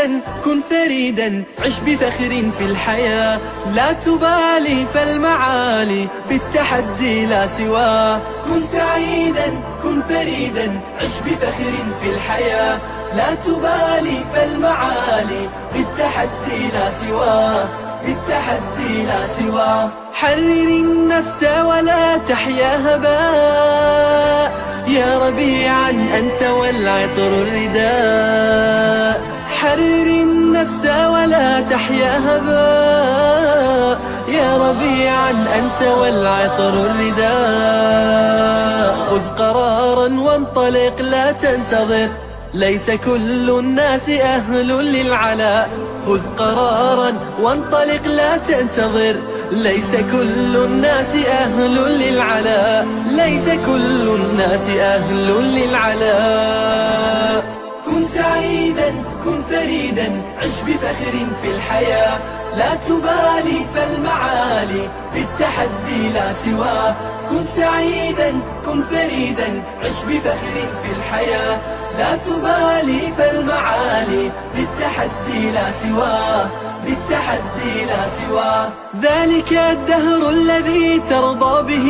سعيدا كن فريدا عش بفخر في الحياة، لا تبالي فالمعالي بالتحدي لا سواه. كن سعيدا كن فريدا عش بفخر في الحياة، لا تبالي فالمعالي بالتحدي لا سواه، بالتحدي لا سواه. حرر النفس ولا تحيا هباء، يا ربيعا أنت والعطر الرداء. حرر النفس ولا تحيا هباء، يا ربيعا أنت والعطر الرداء. خذ قرارا وانطلق لا تنتظر، ليس كل الناس أهل للعلاء. خذ قرارا وانطلق لا تنتظر، ليس كل الناس أهل للعلاء، ليس كل الناس أهل للعلاء. كن سعيدا كن فريدا عش بفخر في الحياة، لا تبالي فالمعالي بالتحدي لا سواه. كن سعيدا كن فريدا عش بفخر في الحياة، لا تبالي فالمعالي بالتحدي لا سواه، بالتحدي لا سواه. ذلك الدهر الذي ترضى به،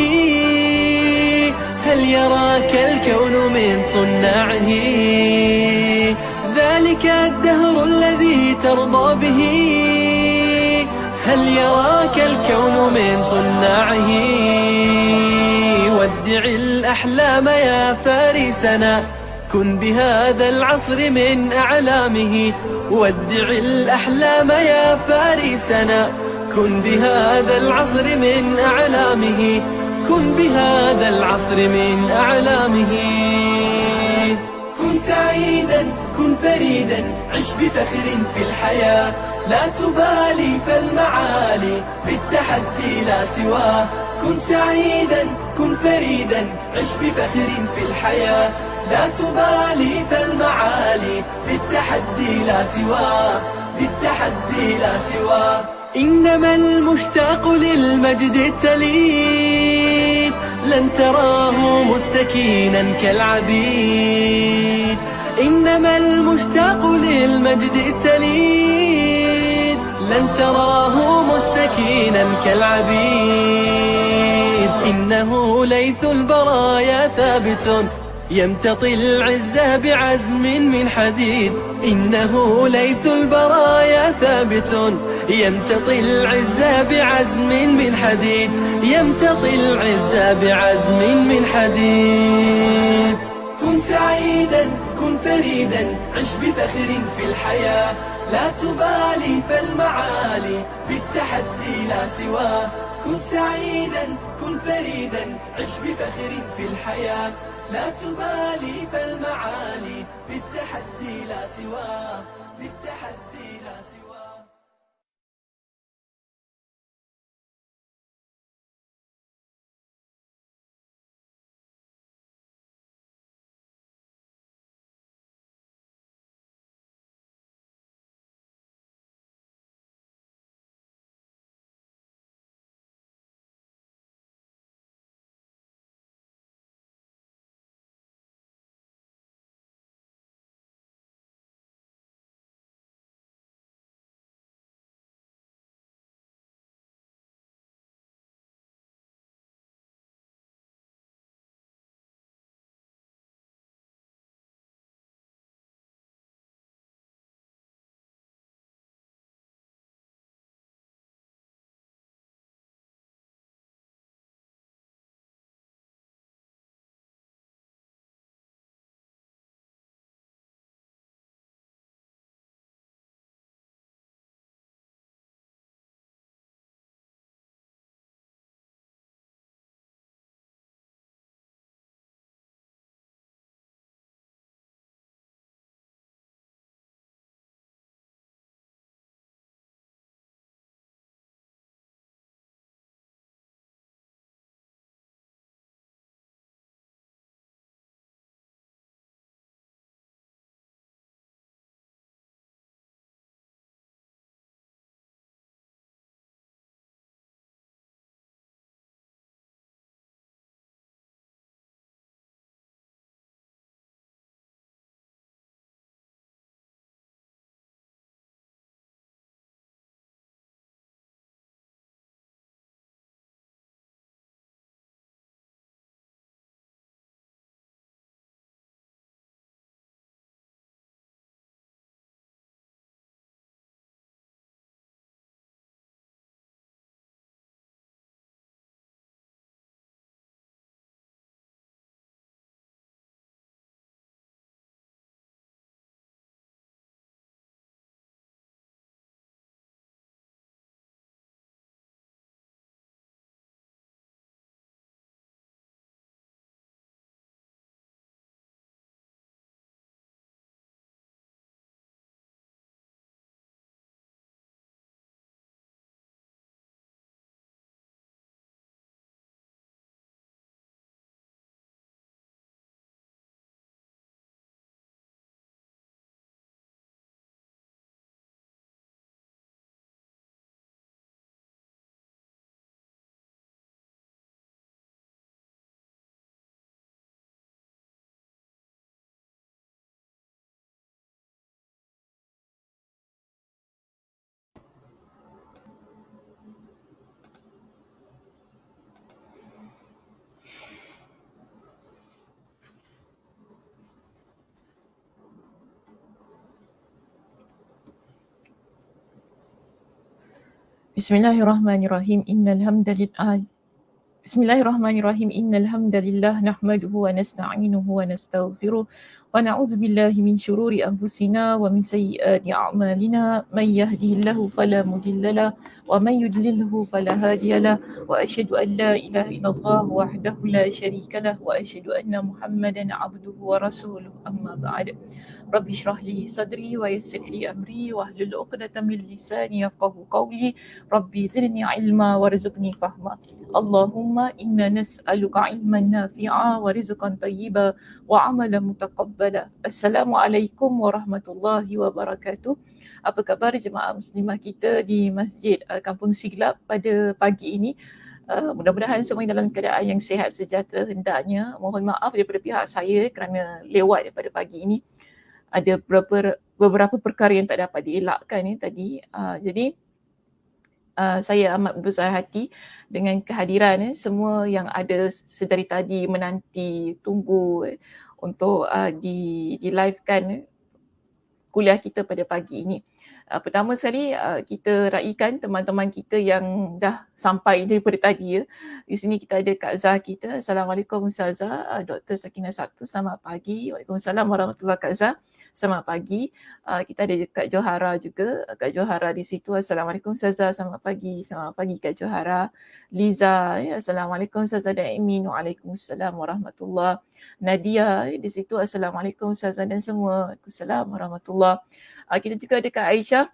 هل يراك الكون من صناعه؟ ذلك الدهر الذي ترضى به، هل يراك الكون من صناعه؟ ودع الأحلام يا فارسنا، كن بهذا العصر من أعلامه. ودع الأحلام يا فارسنا، كن بهذا العصر من أعلامه، كن بهذا العصر من أعلامه. كن سعيدا كن فريدا عش بفخر في الحياة، لا تبالي فالمعالي بالتحدي لا سواه. كن سعيدا كن فريدا عش بفخر في الحياة، لا تبالي فالمعالي بالتحدي لا سواه، بالتحدي لا سواه. إنما المشتاق للمجد التليد لن تراه مستكينا كالعبيد. إنما المشتاق للمجد التليد لن تراه مستكينا كالعبيد. إنه ليث البرايا ثابت يمتطي العز بعزم من حديد. إنه ليث البرايا ثابت يمتطي العز بعزم من حديد، يمتطي العز بعزم من حديد. كن سعيدا كن فريدا عش بفخر في الحياة، لا تبالي فالمعالي بالتحدي لا سواه. كن سعيدا كن فريدا عش بفخر في الحياة، لا تبالي فالمعالي بالتحدي لا سواه، بالتحدي لا سواه. Bismillahirrahmanirrahim. Bismillahirrahmanirrahim. Innal hamdalillah nahmaduhu wa nasta'inuhu wa nastaghfiruh wa na'udzu billahi min shururi anfusina wa min sayyiati a'malina. May yahdihillahu fala mudhillalah wa may yudlilhu fala hadiyalah. Wa asyhadu an la ilaha illallah wahdahu la syarikalah wa asyhadu anna Muhammadan 'abduhu wa rasuluh. Amma ba'd. Rabbi shrah li sadri wa yassir li amri wa hlul 'uqdatam min lisani yafqahu qawli. Rabbi zidni ilma warzuqni fahma. Allahumma inna nas'aluka ilman nafi'a wa rizqan tayyiba wa amalan mutaqabbala. Assalamualaikum warahmatullahi wabarakatuh. Apa khabar jemaah muslimah kita di Masjid Kampung Siglap pada pagi ini? Mudah-mudahan semua dalam keadaan yang sihat sejahtera hendaknya. Mohon maaf daripada pihak saya kerana lewat daripada pagi ini. Ada beberapa perkara yang tak dapat dielakkan tadi. Jadi saya amat berbesar hati dengan kehadiran semua yang ada sedari tadi menanti, tunggu untuk di live-kan kuliah kita pada pagi ini. Pertama sekali kita raikan teman-teman kita yang dah sampai daripada tadi ya. Di sini kita ada Kak Zah kita. Assalamualaikum Ustazah. Dr. Sakinah Sabtu, selamat pagi. Waalaikumsalam warahmatullahi Kak Zah. Selamat pagi. Kita ada Kak Johara juga. Kak Johara di situ. Assalamualaikum Ustazah. Selamat pagi. Selamat pagi Kak Johara. Liza. Ya. Assalamualaikum Ustazah dan Amin. Waalaikumsalam warahmatullahi. Nadia di situ. Assalamualaikum Ustazah dan semua. Waalaikumsalam warahmatullahi. Kita juga ada Kak Aisyah.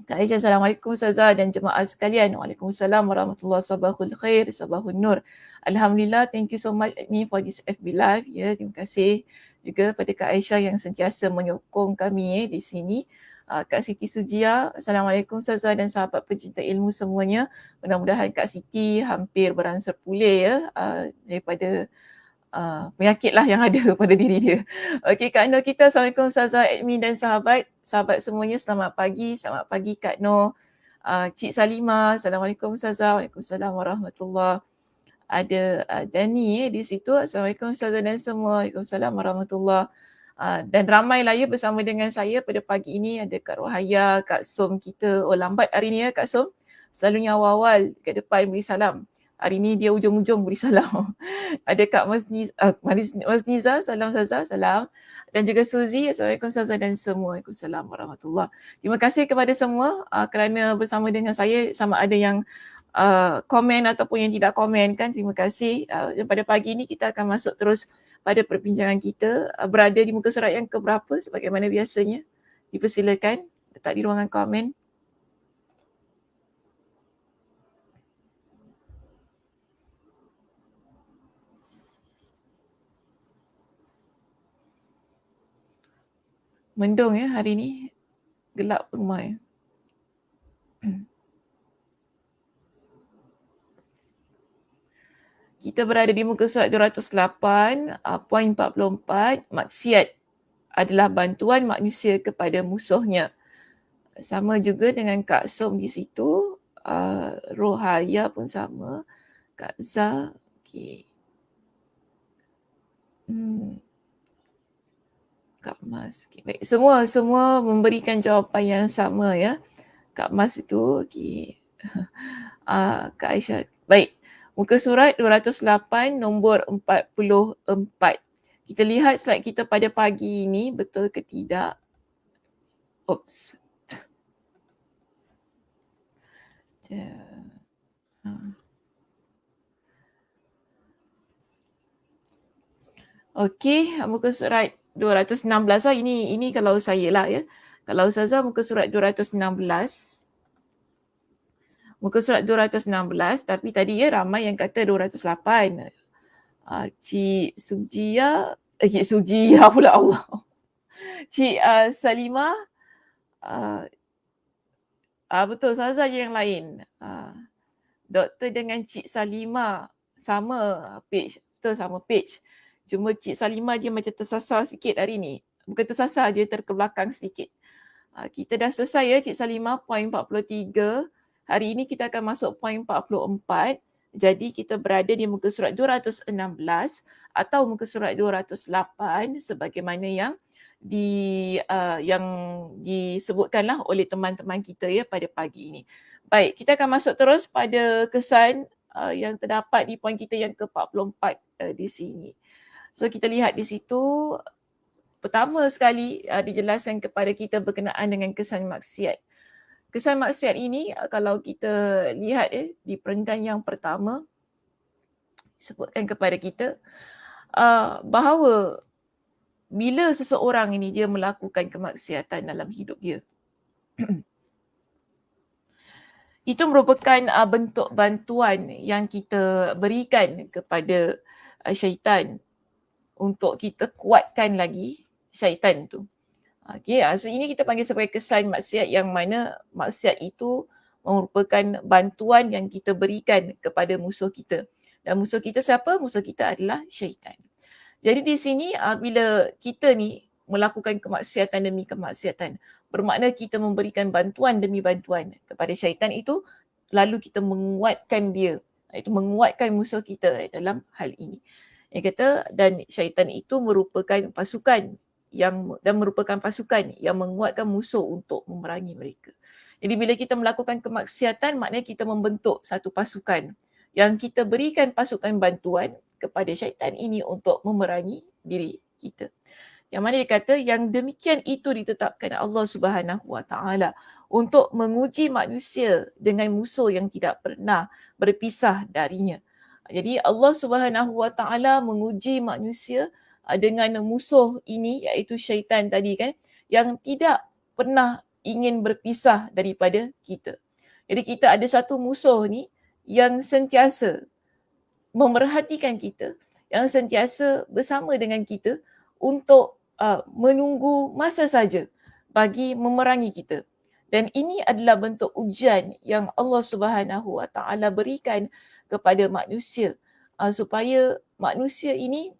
Kak Aisyah, Assalamualaikum Ustazah dan jemaah sekalian. Waalaikumsalam warahmatullahi. Sabahul khair, sabahul nur. Alhamdulillah, thank you so much Admin for this FB Live. Ya, terima kasih juga pada Kak Aisyah yang sentiasa menyokong kami di sini. Kak Siti Sujia, Assalamualaikum Ustazah dan sahabat pencinta ilmu semuanya. Mudah-mudahan Kak Siti hampir beransur pulih ya daripada penyakit lah yang ada pada diri dia. Okey, Kak Nur kita, Assalamualaikum Ustazah, admin dan sahabat semuanya, selamat pagi Kak Nur. Cik Salimah, Assalamualaikum Ustazah. Waalaikumsalam warahmatullahi. Ada Dani di situ, Assalamualaikum Ustazah dan semua. Waalaikumsalam warahmatullahi. Dan ramai lah ya bersama dengan saya pada pagi ini. Ada Kak Rohaya, Kak Som kita. Oh, lambat hari ni ya Kak Som. Selalunya awal-awal ke depan beri salam. Hari ni dia ujung-ujung beri salam. Ada Kak Mas Niza, salam Ustazah, salam. Dan juga Suzy, Assalamualaikum Ustazah dan semua. Waalaikumsalam warahmatullahi. Terima kasih kepada semua kerana bersama dengan saya, sama ada yang komen ataupun yang tidak komen kan. Terima kasih. Dan pada pagi ini kita akan masuk terus pada perbincangan kita. Berada di muka surat yang keberapa sebagaimana biasanya. Dipersilakan letak di ruangan komen. Mendung ya hari ni. Gelap rumah ya. Kita berada di muka surat 208.44. Maksiat adalah bantuan manusia kepada musuhnya. Sama juga dengan Kak Som di situ. Rohaya pun sama. Kak Zah. Okay. Kak Mas. Okay, baik. Semua memberikan jawapan yang sama ya. Kak Mas itu. Okay. Kak Aisyah. Baik. Muka surat 208 nombor 44. Kita lihat slide kita pada pagi ini betul ke tidak. Oops. Okey, muka surat 216 lah. Ini kalau saya lah ya. Kalau Ustazah muka surat 216. Muka surat 216, tapi tadi ya ramai yang kata 208. Cik Sujia, Cik Sujia pula Allah. Cik Salimah, betul saja yang lain. Doktor dengan Cik Salimah sama page, betul sama page. Cuma Cik Salimah dia macam tersasar sikit hari ni. Bukan tersasar, dia terkebelakang sedikit. Kita dah selesai ya Cik Salimah, poin 43. Hari ini kita akan masuk poin 44. Jadi kita berada di muka surat 216 atau muka surat 208 sebagaimana yang yang disebutkanlah oleh teman-teman kita ya pada pagi ini. Baik, kita akan masuk terus pada kesan yang terdapat di poin kita yang ke-44 di sini. So kita lihat di situ, pertama sekali dijelaskan kepada kita berkenaan dengan kesan maksiat. Kesan maksiat ini kalau kita lihat di perenggan yang pertama disebutkan kepada kita bahawa bila seseorang ini dia melakukan kemaksiatan dalam hidup dia, itu merupakan bentuk bantuan yang kita berikan kepada syaitan untuk kita kuatkan lagi syaitan tu. Okay, so ini kita panggil sebagai kesan maksiat, yang mana maksiat itu merupakan bantuan yang kita berikan kepada musuh kita. Dan musuh kita siapa? Musuh kita adalah syaitan. Jadi di sini bila kita ni melakukan kemaksiatan demi kemaksiatan, bermakna kita memberikan bantuan demi bantuan kepada syaitan itu, lalu kita menguatkan dia, itu menguatkan musuh kita dalam hal ini. Yang kata, dan syaitan itu merupakan pasukan yang menguatkan musuh untuk memerangi mereka. Jadi bila kita melakukan kemaksiatan, maknanya kita membentuk satu pasukan yang kita berikan pasukan bantuan kepada syaitan ini untuk memerangi diri kita. Yang mana dia kata yang demikian itu ditetapkan Allah Subhanahu Wa Taala untuk menguji manusia dengan musuh yang tidak pernah berpisah darinya. Jadi Allah Subhanahu Wa Taala menguji manusia dengan musuh ini, iaitu syaitan tadi kan, yang tidak pernah ingin berpisah daripada kita. Jadi kita ada satu musuh ni yang sentiasa memerhatikan kita, yang sentiasa bersama dengan kita untuk menunggu masa saja bagi memerangi kita. Dan ini adalah bentuk ujian yang Allah Subhanahu Wa Taala berikan kepada manusia supaya manusia ini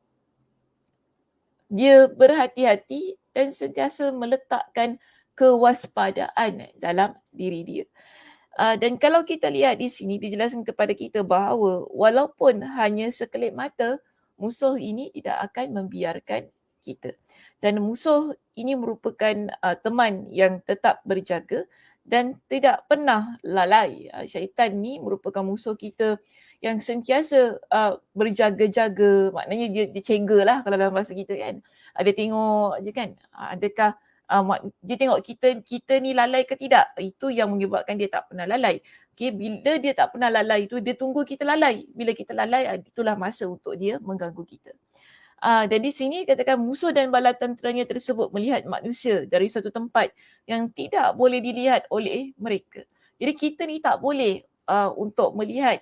dia berhati-hati dan sentiasa meletakkan kewaspadaan dalam diri dia. Dan kalau kita lihat di sini dijelaskan kepada kita bahawa walaupun hanya sekelip mata, musuh ini tidak akan membiarkan kita. Dan musuh ini merupakan teman yang tetap berjaga dan tidak pernah lalai. Syaitan ni merupakan musuh kita yang sentiasa berjaga-jaga, maknanya dia cengga lah kalau dalam bahasa kita kan. Dia tengok je kan, adakah dia tengok kita ni lalai ke tidak. Itu yang menyebabkan dia tak pernah lalai. Okay, bila dia tak pernah lalai itu, dia tunggu kita lalai. Bila kita lalai, itulah masa untuk dia mengganggu kita. Dan di sini katakan musuh dan bala tenteranya tersebut melihat manusia dari satu tempat yang tidak boleh dilihat oleh mereka. Jadi kita ni tak boleh untuk melihat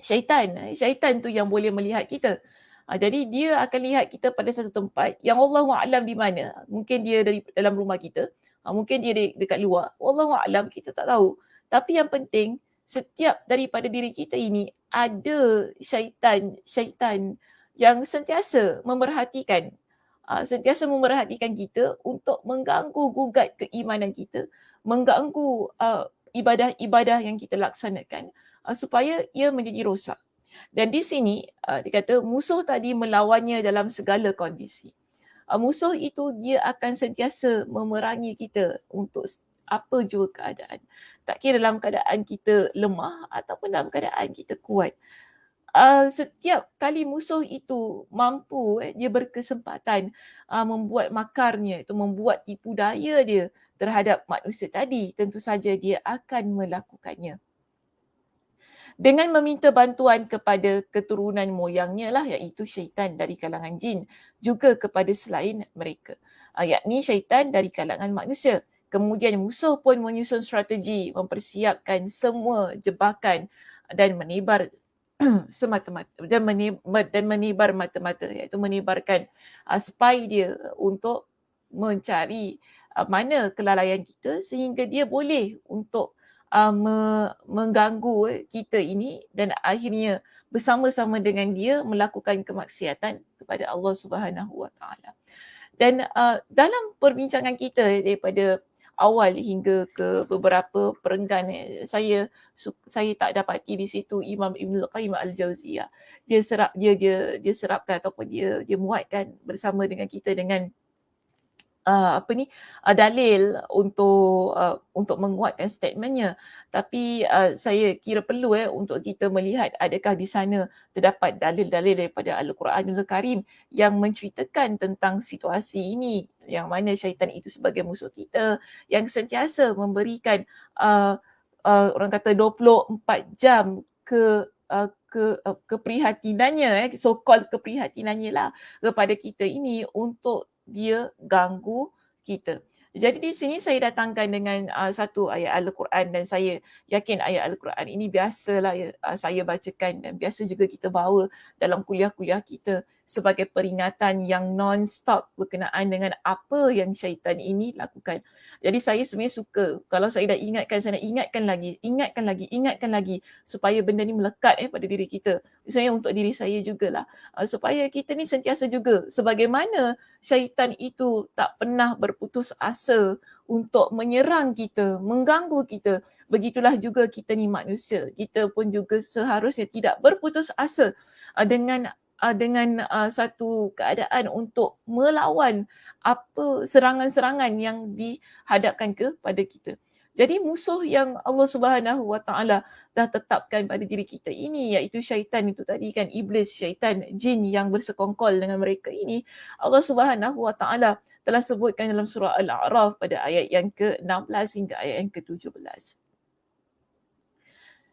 syaitan. Syaitan tu yang boleh melihat kita. Jadi dia akan lihat kita pada satu tempat yang Allahu a'lam di mana. Mungkin dia dari dalam rumah kita, mungkin dia dekat luar. Wallahu a'lam, kita tak tahu. Tapi yang penting setiap daripada diri kita ini ada syaitan yang sentiasa memerhatikan kita untuk mengganggu gugat keimanan kita, mengganggu ibadah-ibadah yang kita laksanakan supaya ia menjadi rosak. Dan di sini dia kata musuh tadi melawannya dalam segala kondisi. Musuh itu dia akan sentiasa memerangi kita untuk apa jua keadaan. Tak kira dalam keadaan kita lemah ataupun dalam keadaan kita kuat. Setiap kali musuh itu mampu dia berkesempatan membuat makarnya, itu membuat tipu daya dia terhadap manusia tadi, tentu saja dia akan melakukannya dengan meminta bantuan kepada keturunan moyangnya lah, iaitu syaitan dari kalangan jin, juga kepada selain mereka, yakni syaitan dari kalangan manusia. Kemudian musuh pun menyusun strategi, mempersiapkan semua jebakan dan menebar semata-mata dan menebar mata-mata, iaitu menebarkan spy dia untuk mencari mana kelalaian kita sehingga dia boleh untuk mengganggu kita ini dan akhirnya bersama-sama dengan dia melakukan kemaksiatan kepada Allah Subhanahu Wa Taala. Dan dalam perbincangan kita daripada awal hingga ke beberapa perenggan, saya tak dapati di situ Imam Ibn Qayyim Al-Jauziyah dia serapkan ataupun dia muatkan bersama dengan kita dengan dalil untuk menguatkan statementnya. Tapi saya kira perlu untuk kita melihat adakah di sana terdapat dalil-dalil daripada Al-Quranul Karim yang menceritakan tentang situasi ini, yang mana syaitan itu sebagai musuh kita yang sentiasa memberikan orang kata 24 jam keprihatinannya, so called keprihatinannya lah kepada kita ini untuk dia ganggu kita. Jadi di sini saya datangkan dengan satu ayat Al-Quran, dan saya yakin ayat Al-Quran ini biasalah saya bacakan dan biasa juga kita bawa dalam kuliah-kuliah kita sebagai peringatan yang non-stop berkenaan dengan apa yang syaitan ini lakukan. Jadi saya sebenarnya suka kalau saya dah ingatkan, saya nak ingatkan lagi supaya benda ni melekat pada diri kita. Misalnya untuk diri saya jugalah, supaya kita ni sentiasa juga sebagaimana syaitan itu tak pernah berputus asa untuk menyerang kita, mengganggu kita. Begitulah juga kita ni manusia. Kita pun juga seharusnya tidak berputus asa dengan satu keadaan untuk melawan apa serangan-serangan yang dihadapkan kepada kita. Jadi musuh yang Allah Subhanahu Wa Taala dah tetapkan pada diri kita ini, iaitu syaitan itu tadi kan, iblis, syaitan, jin yang bersekongkol dengan mereka ini, Allah Subhanahu Wa Taala telah sebutkan dalam surah Al-A'raf pada ayat yang ke-16 hingga ayat yang ke-17.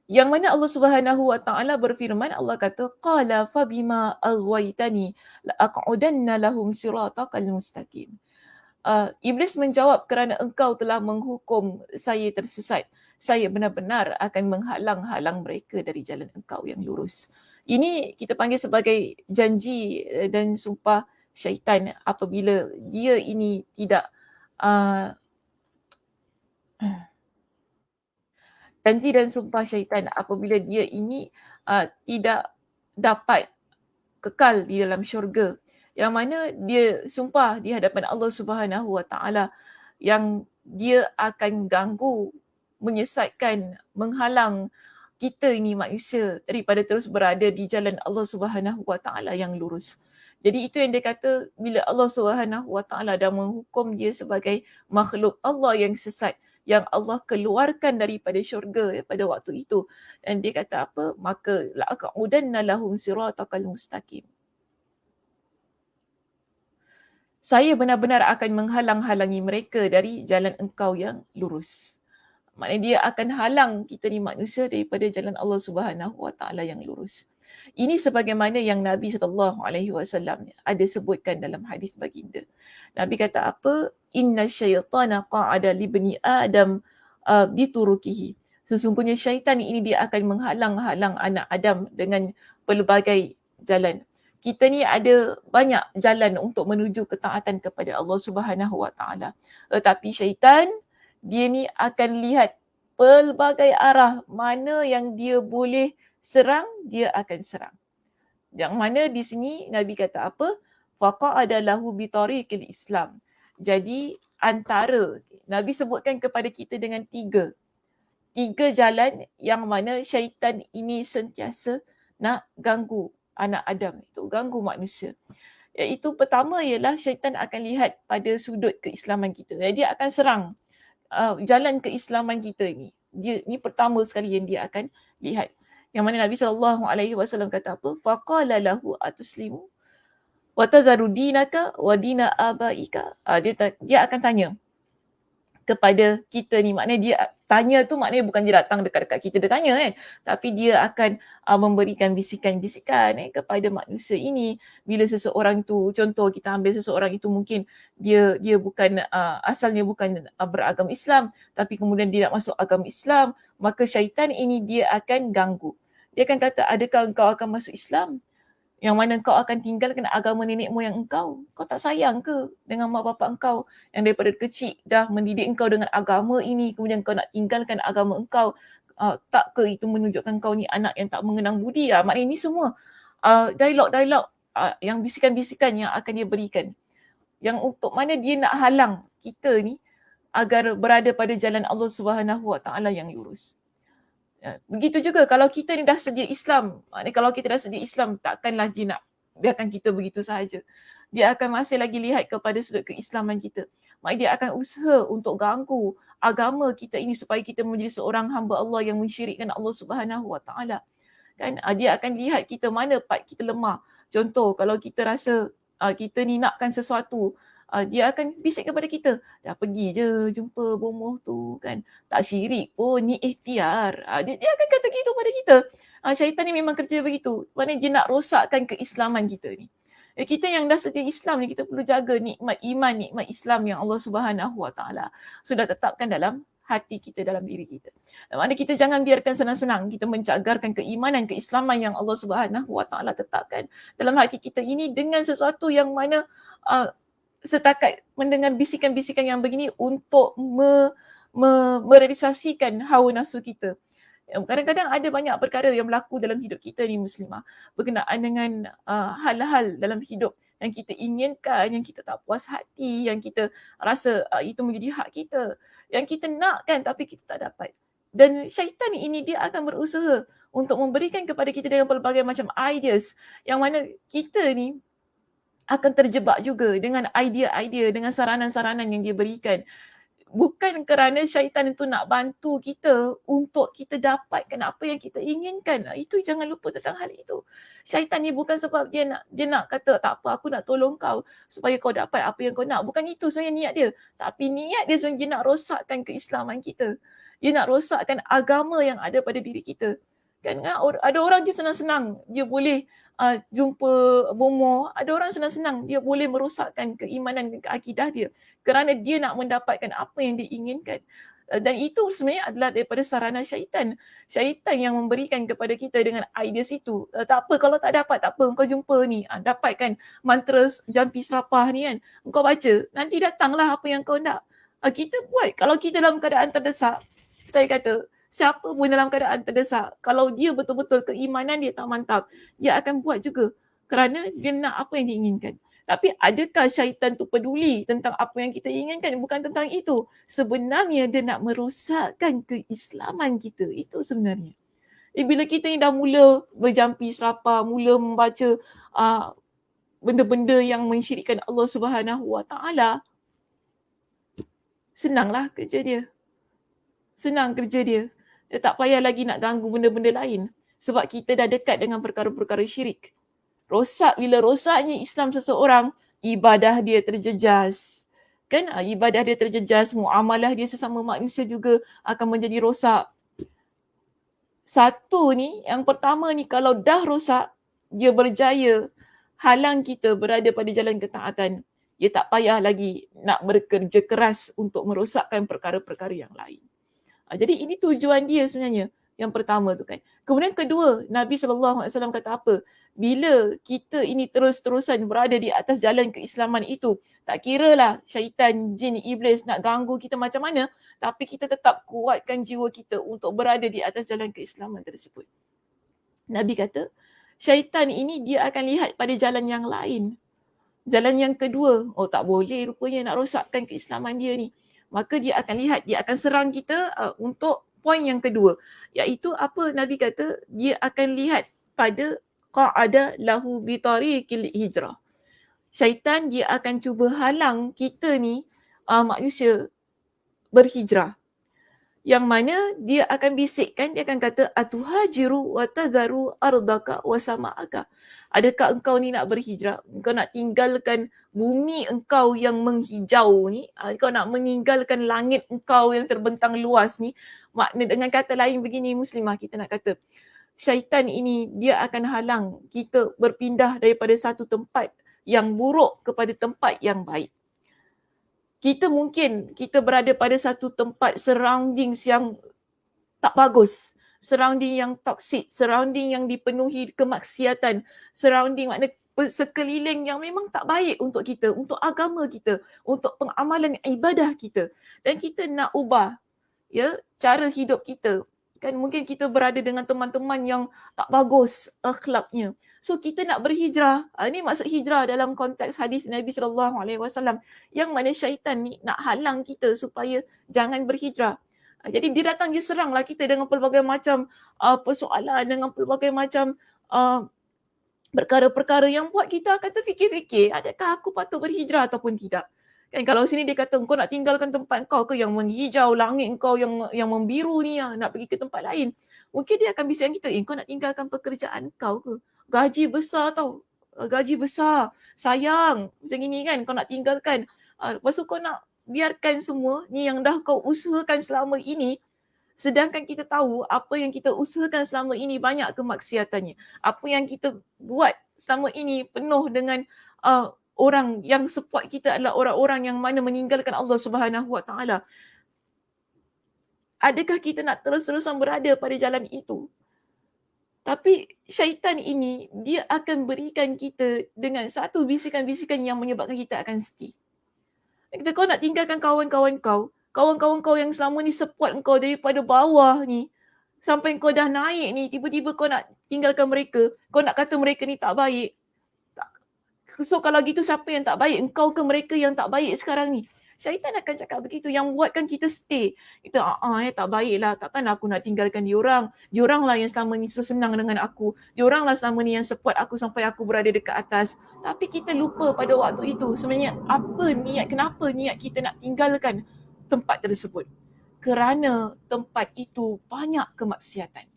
Yang mana Allah Subhanahu Wa Taala berfirman, Allah kata, qala fabima aghwaytani la'aq'udanna lahum siratakal mustaqim. Iblis menjawab, kerana engkau telah menghukum saya tersesat, saya benar-benar akan menghalang-halang mereka dari jalan engkau yang lurus. Ini kita panggil sebagai janji dan sumpah syaitan apabila dia ini tidak janji dan sumpah syaitan apabila dia ini tidak dapat kekal di dalam syurga, yang mana dia sumpah di hadapan Allah Subhanahu Wa Taala yang dia akan ganggu, menyesatkan, menghalang kita ini manusia daripada terus berada di jalan Allah Subhanahu Wa Taala yang lurus. Jadi itu yang dia kata, bila Allah Subhanahu Wa Taala dah menghukum dia sebagai makhluk Allah yang sesat, yang Allah keluarkan daripada syurga pada waktu itu, dan dia kata apa? Maka la'aq'udanna lahum siratakal mustaqim. Saya benar-benar akan menghalang-halangi mereka dari jalan engkau yang lurus. Maknanya dia akan halang kita ni manusia daripada jalan Allah Subhanahu Wa Taala yang lurus. Ini sebagaimana yang Nabi SAW ada sebutkan dalam hadis baginda. Nabi kata apa? Inna syaitana qa'ada libni Adam biturukihi. Sesungguhnya syaitan ini dia akan menghalang-halang anak Adam dengan pelbagai jalan. Kita ni ada banyak jalan untuk menuju ketaatan kepada Allah Subhanahu Wa Taala. Tetapi syaitan dia ni akan lihat pelbagai arah mana yang dia boleh serang, dia akan serang. Yang mana di sini Nabi kata apa? Faqa'ada lahu bitariqil Islam. Jadi antara Nabi sebutkan kepada kita dengan tiga jalan yang mana syaitan ini sentiasa nak ganggu anak Adam itu, ganggu manusia. Iaitu pertama ialah syaitan akan lihat pada sudut keislaman kita. Jadi dia akan serang jalan keislaman kita ni. Dia ni pertama sekali yang dia akan lihat. Yang mana Nabi SAW kata apa? Faqala lahu atuslimu wa tadharu dinaka wa dina abaika. Dia akan tanya kepada kita ni, maknanya dia tanya tu maknanya bukan dia datang dekat-dekat kita dia tanya kan, tapi dia akan memberikan bisikan-bisikan kepada manusia ini. Bila seseorang tu, contoh kita ambil seseorang itu mungkin dia bukan asalnya bukan beragama Islam, tapi kemudian dia nak masuk agama Islam, maka syaitan ini dia akan ganggu. Dia akan kata, adakah engkau akan masuk Islam? Yang mana engkau akan tinggalkan agama nenek moyang engkau? Kau tak sayang ke dengan mak bapak engkau yang daripada kecil dah mendidik engkau dengan agama ini, kemudian kau nak tinggalkan agama engkau? Tak ke itu menunjukkan kau ni anak yang tak mengenang budi? Maknanya ini semua dialog-dialog yang bisikan-bisikan yang akan dia berikan, yang untuk mana dia nak halang kita ni agar berada pada jalan Allah Subhanahu Wa Taala yang lurus. Begitu juga kalau kita ni dah sedia Islam, maknanya kalau kita dah sedia Islam, takkanlah dia nak biarkan kita begitu sahaja. dia akan masih lagi lihat kepada sudut keislaman kita. Maka dia akan usaha untuk ganggu agama kita ini supaya kita menjadi seorang hamba Allah yang mensyirikkan Allah Subhanahu Wa Taala. Kan dia akan lihat kita mana part kita lemah. Contoh kalau kita rasa kita ni nakkan sesuatu, dia akan bisik kepada kita, dah pergi je jumpa bomoh tu kan, tak syirik pun, ni ikhtiar. Dia akan kata gitu pada kita. Syaitan ni memang kerja begitu. Maknanya dia nak rosakkan keislaman kita ni. Kita yang dah sedia Islam ni, kita perlu jaga nikmat iman, nikmat Islam yang Allah Subhanahu Wa Taala sudah tetapkan dalam hati kita, dalam diri kita. Maknanya kita jangan biarkan senang-senang kita mencagarkan keimanan, keislaman yang Allah Subhanahu Wa Taala tetapkan dalam hati kita ini dengan sesuatu yang mana setakat mendengar bisikan-bisikan yang begini untuk merealisasikan hawa nafsu kita. Kadang-kadang ada banyak perkara yang berlaku dalam hidup kita ni muslimah berkenaan dengan hal-hal dalam hidup yang kita inginkan, yang kita tak puas hati, yang kita rasa itu menjadi hak kita, yang kita nakkan tapi kita tak dapat. Dan syaitan ini dia akan berusaha untuk memberikan kepada kita dengan pelbagai macam ideas yang mana kita ni akan terjebak juga dengan idea-idea, dengan saranan-saranan yang dia berikan. Bukan kerana syaitan itu nak bantu kita untuk kita dapatkan apa yang kita inginkan. Itu jangan lupa tentang hal itu. Syaitan ni bukan sebab dia nak kata tak apa, aku nak tolong kau supaya kau dapat apa yang kau nak. Bukan itu sebenarnya niat dia. Tapi niat dia sebenarnya dia nak rosakkan keislaman kita. Dia nak rosakkan agama yang ada pada diri kita. Kan ada orang dia senang-senang dia boleh jumpa bomoh, ada orang senang-senang dia boleh merosakkan keimanan dan keakidah dia kerana dia nak mendapatkan apa yang dia inginkan. Dan itu sebenarnya adalah daripada sarana syaitan. Syaitan yang memberikan kepada kita dengan ideas itu. Tak apa, kalau tak dapat, tak apa, engkau jumpa ni, dapatkan mantra jampi serapah ni kan, engkau baca, nanti datanglah apa yang kau nak. Kita buat, kalau kita dalam keadaan terdesak, saya kata, siapa pun dalam keadaan terdesak, kalau dia betul-betul keimanan dia tak mantap, dia akan buat juga kerana dia nak apa yang diinginkan. Tapi adakah syaitan tu peduli tentang apa yang kita inginkan? Bukan tentang itu. Sebenarnya dia nak merosakkan keislaman kita. Itu sebenarnya. Bila kita ni dah mula berjampi serapah, mula membaca benda-benda yang mensyirikkan Allah Subhanahu Wa Taala, senanglah kerja dia. Senang kerja dia. Dia tak payah lagi nak ganggu benda-benda lain. Sebab kita dah dekat dengan perkara-perkara syirik. Bila rosaknya Islam seseorang, ibadah dia terjejas. Kan? Ibadah dia terjejas, muamalah dia sesama manusia juga akan menjadi rosak. Satu ni, yang pertama ni, kalau dah rosak, dia berjaya halang kita berada pada jalan ketaatan. Dia tak payah lagi nak bekerja keras untuk merosakkan perkara-perkara yang lain. Jadi ini tujuan dia sebenarnya. Yang pertama tu kan. Kemudian kedua, Nabi SAW kata apa? Bila kita ini terus-terusan berada di atas jalan keislaman itu, tak kiralah syaitan, jin, iblis nak ganggu kita macam mana, tapi kita tetap kuatkan jiwa kita untuk berada di atas jalan keislaman tersebut. Nabi kata, syaitan ini dia akan lihat pada jalan yang lain. Jalan yang kedua, tak boleh rupanya nak rosakkan keislaman dia ni. Maka dia akan lihat, dia akan serang kita untuk poin yang kedua, iaitu apa Nabi kata, dia akan lihat pada qa'ada lahu bi tariqil hijrah. Syaitan dia akan cuba halang kita ni manusia berhijrah. Yang mana dia akan bisikkan, dia akan kata atuhajiru wa tadharu ardaka wa sama'aka. Adakah engkau ni nak berhijrah? Engkau nak tinggalkan bumi engkau yang menghijau ni? Engkau nak meninggalkan langit engkau yang terbentang luas ni? Makna dengan kata lain begini muslimah, kita nak kata syaitan ini dia akan halang kita berpindah daripada satu tempat yang buruk kepada tempat yang baik. Kita berada pada satu tempat surroundings yang tak bagus, surrounding yang toxic, surrounding yang dipenuhi kemaksiatan, surrounding makna sekeliling yang memang tak baik untuk kita, untuk agama kita, untuk pengamalan ibadah kita. Dan kita nak ubah cara hidup kita. Kan mungkin kita berada dengan teman-teman yang tak bagus akhlaknya. So kita nak berhijrah. Ini maksud hijrah dalam konteks hadis Nabi SAW. Yang mana syaitan ni nak halang kita supaya jangan berhijrah. Jadi dia datang, dia seranglah kita dengan pelbagai macam persoalan, dengan pelbagai macam perkara-perkara yang buat kita akan terfikir-fikir, adakah aku patut berhijrah ataupun tidak. Kan kalau sini dia kata kau nak tinggalkan tempat kau ke yang menghijau, langit kau yang membiru ni, nak pergi ke tempat lain. Mungkin dia akan bisikkan kita, kau nak tinggalkan pekerjaan kau ke? Gaji besar tau. Gaji besar. Sayang. Macam ini kan kau nak tinggalkan. Lepas tu kau nak biarkan semua ni yang dah kau usahakan selama ini, sedangkan kita tahu apa yang kita usahakan selama ini banyak kemaksiatannya. Apa yang kita buat selama ini penuh dengan orang yang support kita adalah orang-orang yang mana meninggalkan Allah Subhanahu Wa Taala. Adakah kita nak terus-terusan berada pada jalan itu? Tapi syaitan ini, dia akan berikan kita dengan satu bisikan-bisikan yang menyebabkan kita akan sedih. Kita kau nak tinggalkan kawan-kawan kau yang selama ni support kau daripada bawah ni, sampai kau dah naik ni, tiba-tiba kau nak tinggalkan mereka, kau nak kata mereka ni tak baik. So kalau gitu siapa yang tak baik? Engkau ke mereka yang tak baik sekarang ni? Syaitan akan cakap begitu yang buatkan kita stay. Kita tak baiklah, takkan aku nak tinggalkan diorang. Diorang lah yang selama ni senang dengan aku. Diorang lah selama ni yang support aku sampai aku berada dekat atas. Tapi kita lupa pada waktu itu sebenarnya kenapa niat kita nak tinggalkan tempat tersebut. Kerana tempat itu banyak kemaksiatan.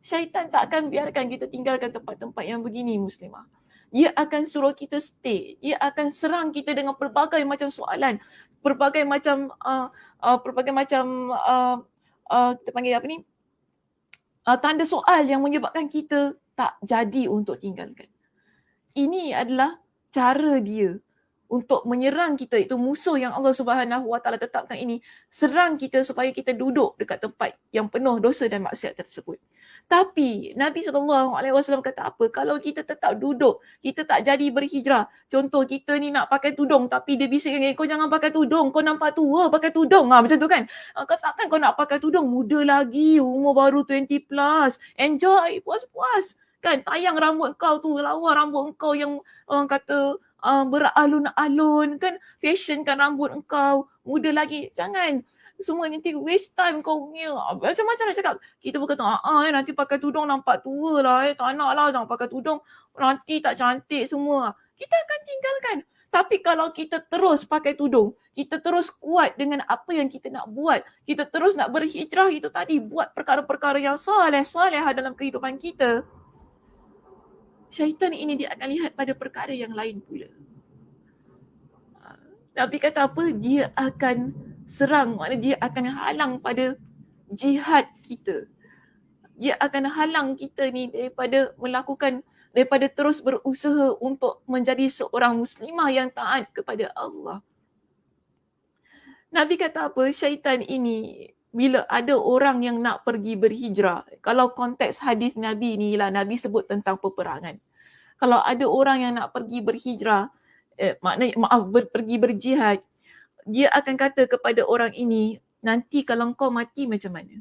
Syaitan tak akan biarkan kita tinggalkan tempat-tempat yang begini, Muslimah. Dia akan suruh kita stay. Dia akan serang kita dengan pelbagai macam soalan. Pelbagai macam kita panggil apa ni? Tanda soal yang menyebabkan kita tak jadi untuk tinggalkan. Ini adalah cara dia untuk menyerang kita, itu musuh yang Allah Subhanahu Wa Taala tetapkan ini, serang kita supaya kita duduk dekat tempat yang penuh dosa dan maksiat tersebut. Tapi Nabi SAW kata apa? Kalau kita tetap duduk, kita tak jadi berhijrah. Contoh kita ni nak pakai tudung tapi dia bisikkan, kau jangan pakai tudung, kau nampak tua pakai tudung. Macam tu kan. Kau takkan kau nak pakai tudung, muda lagi, umur baru 20 plus. Enjoy, puas-puas. Kan tayang rambut kau tu, lawa rambut kau yang orang kata beralun-alun kan, fashionkan rambut engkau, muda lagi. Jangan semua nanti waste time kau punya. Macam-macam nak cakap. Kita berkata, nanti pakai tudung nampak tua lah. Tak nak lah nak pakai tudung. Nanti tak cantik semua. Kita akan tinggalkan. Tapi kalau kita terus pakai tudung, kita terus kuat dengan apa yang kita nak buat, kita terus nak berhijrah itu tadi, buat perkara-perkara yang soleh dalam kehidupan kita, syaitan ini dia akan lihat pada perkara yang lain pula. Nabi kata apa? Dia akan serang, maknanya dia akan halang pada jihad kita. Dia akan halang kita ni daripada terus berusaha untuk menjadi seorang muslimah yang taat kepada Allah. Nabi kata apa? Syaitan ini bila ada orang yang nak pergi berhijrah, kalau konteks hadis Nabi ni lah, Nabi sebut tentang peperangan. Kalau ada orang yang nak pergi berhijrah, pergi berjihad, dia akan kata kepada orang ini, nanti kalau kau mati macam mana?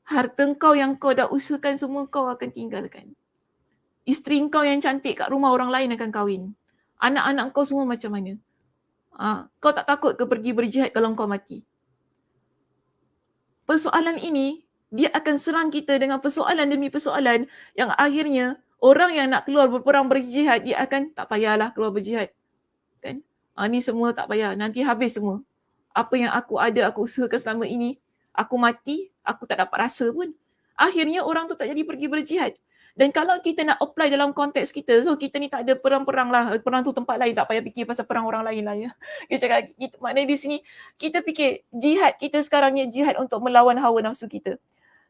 Harta kau yang kau dah usahakan semua kau akan tinggalkan. Isteri kau yang cantik kat rumah orang lain akan kahwin. Anak-anak kau semua macam mana? Kau tak takut ke pergi berjihad kalau kau mati? Persoalan ini, dia akan serang kita dengan persoalan demi persoalan yang akhirnya orang yang nak keluar berperang berjihad, dia akan tak payahlah keluar berjihad. Kan? Ni semua tak payah, nanti habis semua. Apa yang aku ada, aku usahakan selama ini, aku mati, aku tak dapat rasa pun. Akhirnya orang tu tak jadi pergi berjihad. Dan kalau kita nak apply dalam konteks kita, so kita ni tak ada perang-perang lah, perang tu tempat lain, tak payah fikir pasal perang orang lain lah ya. Dia cakap, maknanya di sini, kita fikir jihad kita sekarang ni jihad untuk melawan hawa nafsu kita.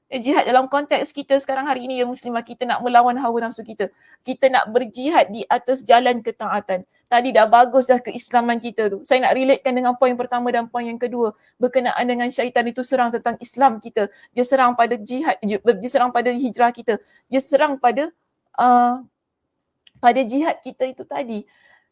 Jihad dalam konteks kita sekarang hari ini ya muslimah, kita nak melawan hawa nafsu kita. Kita nak berjihad di atas jalan ketaatan. Tadi dah bagus dah keislaman kita tu. Saya nak relatekan dengan poin pertama dan poin yang kedua. Berkenaan dengan syaitan itu serang tentang Islam kita. Dia serang pada jihad, dia serang pada hijrah kita. Dia serang pada jihad kita itu tadi.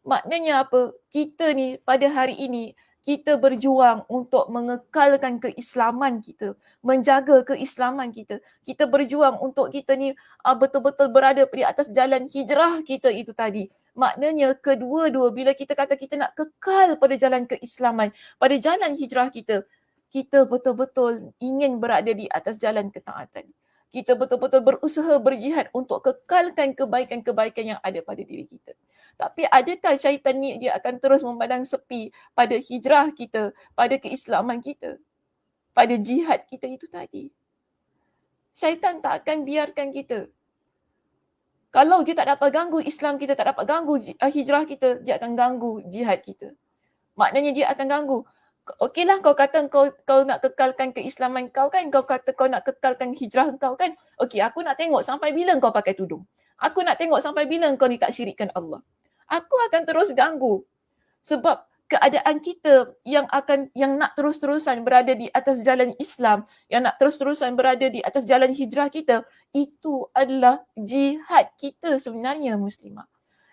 Maknanya apa? Kita ni pada hari ini, kita berjuang untuk mengekalkan keislaman kita, menjaga keislaman kita. Kita berjuang untuk kita ni betul-betul berada di atas jalan hijrah kita itu tadi. Maknanya kedua-dua, bila kita kata kita nak kekal pada jalan keislaman, pada jalan hijrah kita, kita betul-betul ingin berada di atas jalan ketaatan. Kita betul-betul berusaha berjihad untuk kekalkan kebaikan-kebaikan yang ada pada diri kita. Tapi adakah syaitan ni dia akan terus memandang sepi pada hijrah kita, pada keislaman kita, pada jihad kita itu tadi? Syaitan tak akan biarkan kita. Kalau dia tak dapat ganggu Islam kita, tak dapat ganggu hijrah kita, dia akan ganggu jihad kita. Maknanya dia akan ganggu. Okeylah kau kata kau nak kekalkan keislaman kau kan, kau kata kau nak kekalkan hijrah kau kan. Okey, aku nak tengok sampai bila kau pakai tudung. Aku nak tengok sampai bila kau ni tak syirikkan Allah. Aku akan terus ganggu. Sebab keadaan kita yang nak terus-terusan berada di atas jalan Islam, yang nak terus-terusan berada di atas jalan hijrah kita, itu adalah jihad kita sebenarnya muslimah.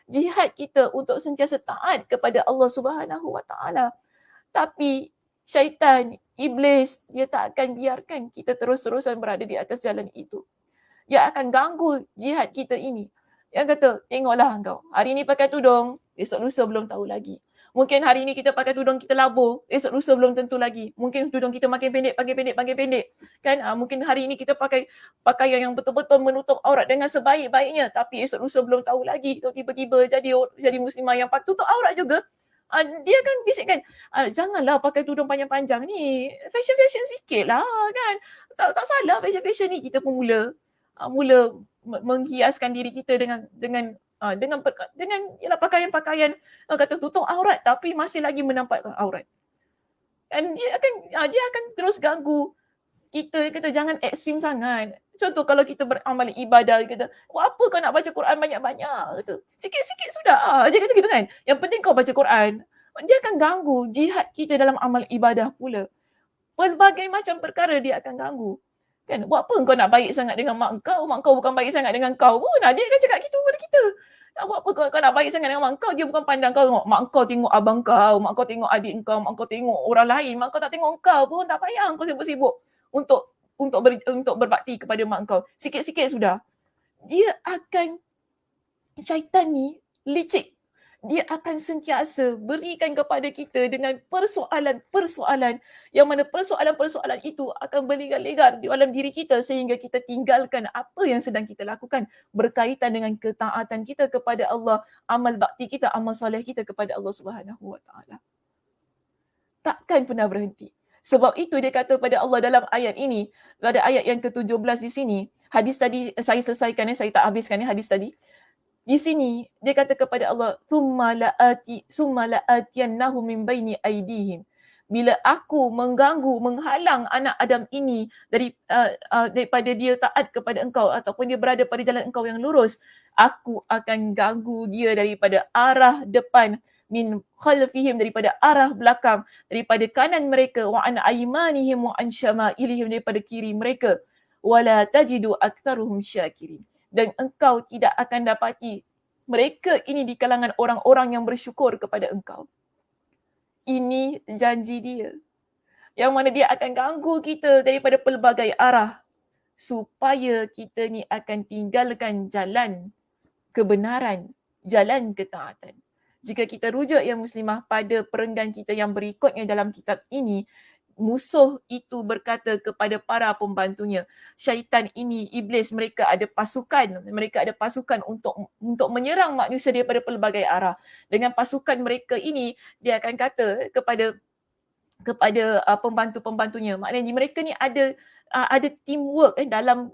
Jihad kita untuk sentiasa taat kepada Allah Subhanahu Wa Taala. Tapi syaitan, iblis, dia tak akan biarkan kita terus-terusan berada di atas jalan itu. Dia akan ganggu jihad kita ini. Yang kata, tengoklah engkau, hari ni pakai tudung, esok lusa belum tahu lagi. Mungkin hari ni kita pakai tudung kita labur, esok lusa belum tentu lagi. Mungkin tudung kita makin pendek. Kan? Mungkin hari ni kita pakai pakaian yang betul-betul menutup aurat dengan sebaik-baiknya, tapi esok lusa belum tahu lagi. Tiba-tiba jadi muslimah yang tutup aurat juga. Dia kan bisikkan, janganlah pakai tudung panjang-panjang ni. Fashion sikit lah kan. Tak salah fashion ni. Kita pun mula menghiaskan diri kita dengan ialah pakaian-pakaian kata tutup aurat tapi masih lagi menampakkan aurat. Dan dia akan terus ganggu kita, kata jangan ekstrim sangat. Contoh kalau kita beramal ibadah, kita buat apa kau nak baca Quran banyak-banyak, kata sikit-sikit sudah. Dia kata gitu kan. Yang penting kau baca Quran. Dia akan ganggu jihad kita dalam amal ibadah pula. Pelbagai macam perkara dia akan ganggu. Kan, buat apa kau nak baik sangat dengan mak kau bukan baik sangat dengan kau pun. Dia akan cakap gitu kepada kita. Buat apa kau nak baik sangat dengan mak kau, dia bukan pandang kau tengok mak kau tengok abang kau, mak kau tengok adik kau, mak kau tengok orang lain, mak kau tak tengok kau pun, tak payah kau sibuk-sibuk untuk berbakti kepada mak kau. Sikit-sikit sudah. Syaitan ni licik. Dia akan sentiasa berikan kepada kita dengan persoalan-persoalan yang mana persoalan-persoalan itu akan berlegar-legar di dalam diri kita sehingga kita tinggalkan apa yang sedang kita lakukan berkaitan dengan ketaatan kita kepada Allah, amal bakti kita, amal soleh kita kepada Allah Subhanahu Wa Taala. Takkan pernah berhenti. Sebab itu dia kata pada Allah dalam ayat ini, pada ayat yang ke-17 di sini, hadis tadi saya selesaikan, saya tak habiskan hadis tadi. Di sini dia kata kepada Allah, summa la'atiyannahum min baini aydihim. Bila aku menghalang anak Adam ini daripada dia taat kepada engkau ataupun dia berada pada jalan engkau yang lurus, aku akan ganggu dia daripada arah depan, min khalfihim, daripada arah belakang, daripada kanan mereka, wa an aymanihim wa an syama'ilihim, daripada kiri mereka, wala tajidu aktsaruhum syakirin. Dan engkau tidak akan dapati mereka ini di kalangan orang-orang yang bersyukur kepada engkau. Ini janji dia. Yang mana dia akan ganggu kita daripada pelbagai arah supaya kita ni akan tinggalkan jalan kebenaran, jalan ketaatan. Jika kita rujuk yang muslimah pada perenggan kita yang berikutnya dalam kitab ini, musuh itu berkata kepada para pembantunya, syaitan ini, iblis, mereka ada pasukan untuk menyerang manusia daripada pelbagai arah. Dengan pasukan mereka ini, dia akan kata kepada pembantu-pembantunya, maknanya mereka ni ada teamwork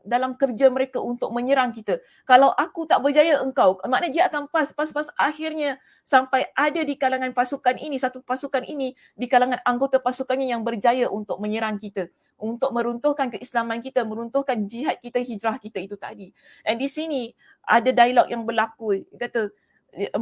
dalam kerja mereka untuk menyerang kita. Kalau aku tak berjaya engkau, maknanya dia akan pas akhirnya sampai ada di kalangan pasukan ini, satu pasukan ini di kalangan anggota pasukannya yang berjaya untuk menyerang kita, untuk meruntuhkan keislaman kita, meruntuhkan jihad kita, hijrah kita itu tadi. Dan di sini ada dialog yang berlaku, kata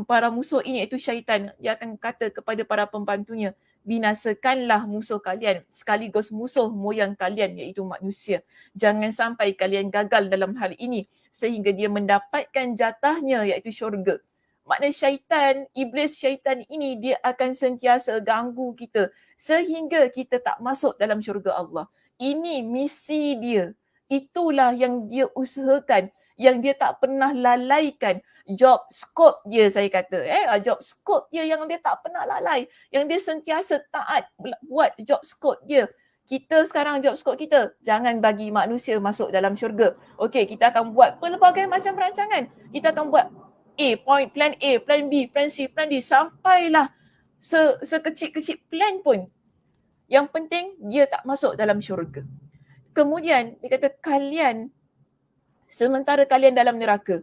para musuh ini iaitu syaitan, dia akan kata kepada para pembantunya, binasakanlah musuh kalian sekaligus musuh moyang kalian iaitu manusia. Jangan sampai kalian gagal dalam hal ini sehingga dia mendapatkan jatahnya iaitu syurga. Maknanya syaitan, iblis syaitan ini dia akan sentiasa ganggu kita sehingga kita tak masuk dalam syurga Allah. Ini misi dia. Itulah yang dia usahakan, yang dia tak pernah lalaikan. Job scope dia, saya kata. Job scope dia yang dia tak pernah lalai. Yang dia sentiasa taat buat job scope dia. Kita sekarang job scope kita, jangan bagi manusia masuk dalam syurga. Okey, kita akan buat pelbagai macam perancangan. Kita akan buat plan A, plan B, plan C, plan D, sampailah sekecil-kecil plan pun. Yang penting dia tak masuk dalam syurga. Kemudian dia kata sementara kalian dalam neraka,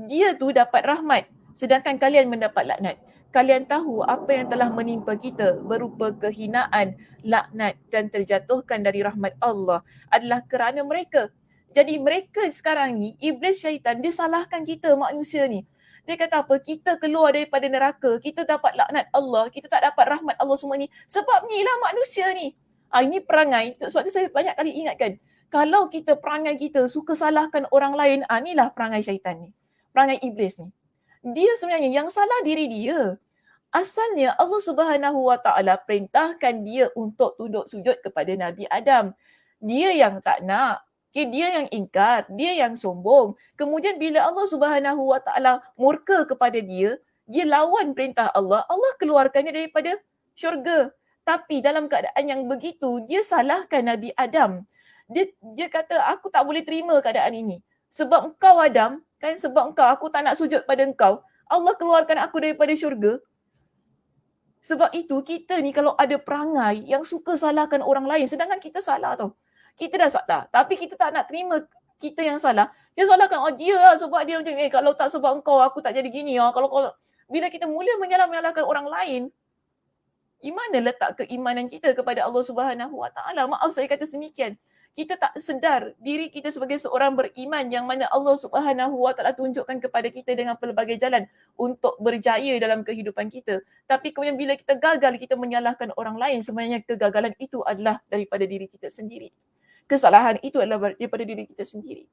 dia tu dapat rahmat sedangkan kalian mendapat laknat. Kalian tahu apa yang telah menimpa kita berupa kehinaan, laknat dan terjatuhkan dari rahmat Allah adalah kerana mereka. Jadi mereka sekarang ni, iblis syaitan, dia salahkan kita manusia ni. Dia kata apa? Kita keluar daripada neraka, kita dapat laknat Allah, kita tak dapat rahmat Allah semua ni. Sebab ni lah manusia ni. Ini perangai, sebab tu saya banyak kali ingatkan. Kalau kita perangai kita suka salahkan orang lain, inilah perangai syaitan ni. Perangai iblis ni. Dia sebenarnya yang salah diri dia. Asalnya Allah Subhanahu Wa Taala perintahkan dia untuk tunduk sujud kepada Nabi Adam. Dia yang tak nak. Okay, dia yang ingkar, dia yang sombong. Kemudian bila Allah Subhanahu Wa Taala murka kepada dia, dia lawan perintah Allah, Allah keluarkannya daripada syurga. Tapi dalam keadaan yang begitu, dia salahkan Nabi Adam. Dia kata, aku tak boleh terima keadaan ini. Sebab engkau Adam, kan, sebab engkau, aku tak nak sujud pada engkau, Allah keluarkan aku daripada syurga. Sebab itu kita ni kalau ada perangai yang suka salahkan orang lain, sedangkan kita salah tau. Kita dah salah, tapi kita tak nak terima kita yang salah. Dia salahkan, dia lah sebab dia macam ni, kalau tak sebab engkau aku tak jadi gini. Kalau bila kita mula menyalahkan orang lain, di mana letak keimanan kita kepada Allah Subhanahu Wa Taala? Maaf saya kata semikian. Kita tak sedar diri kita sebagai seorang beriman yang mana Allah Subhanahu Wa Taala tunjukkan kepada kita dengan pelbagai jalan untuk berjaya dalam kehidupan kita. Tapi kemudian bila kita gagal, kita menyalahkan orang lain, sebenarnya kegagalan itu adalah daripada diri kita sendiri. Kesalahan itu adalah daripada diri kita sendiri.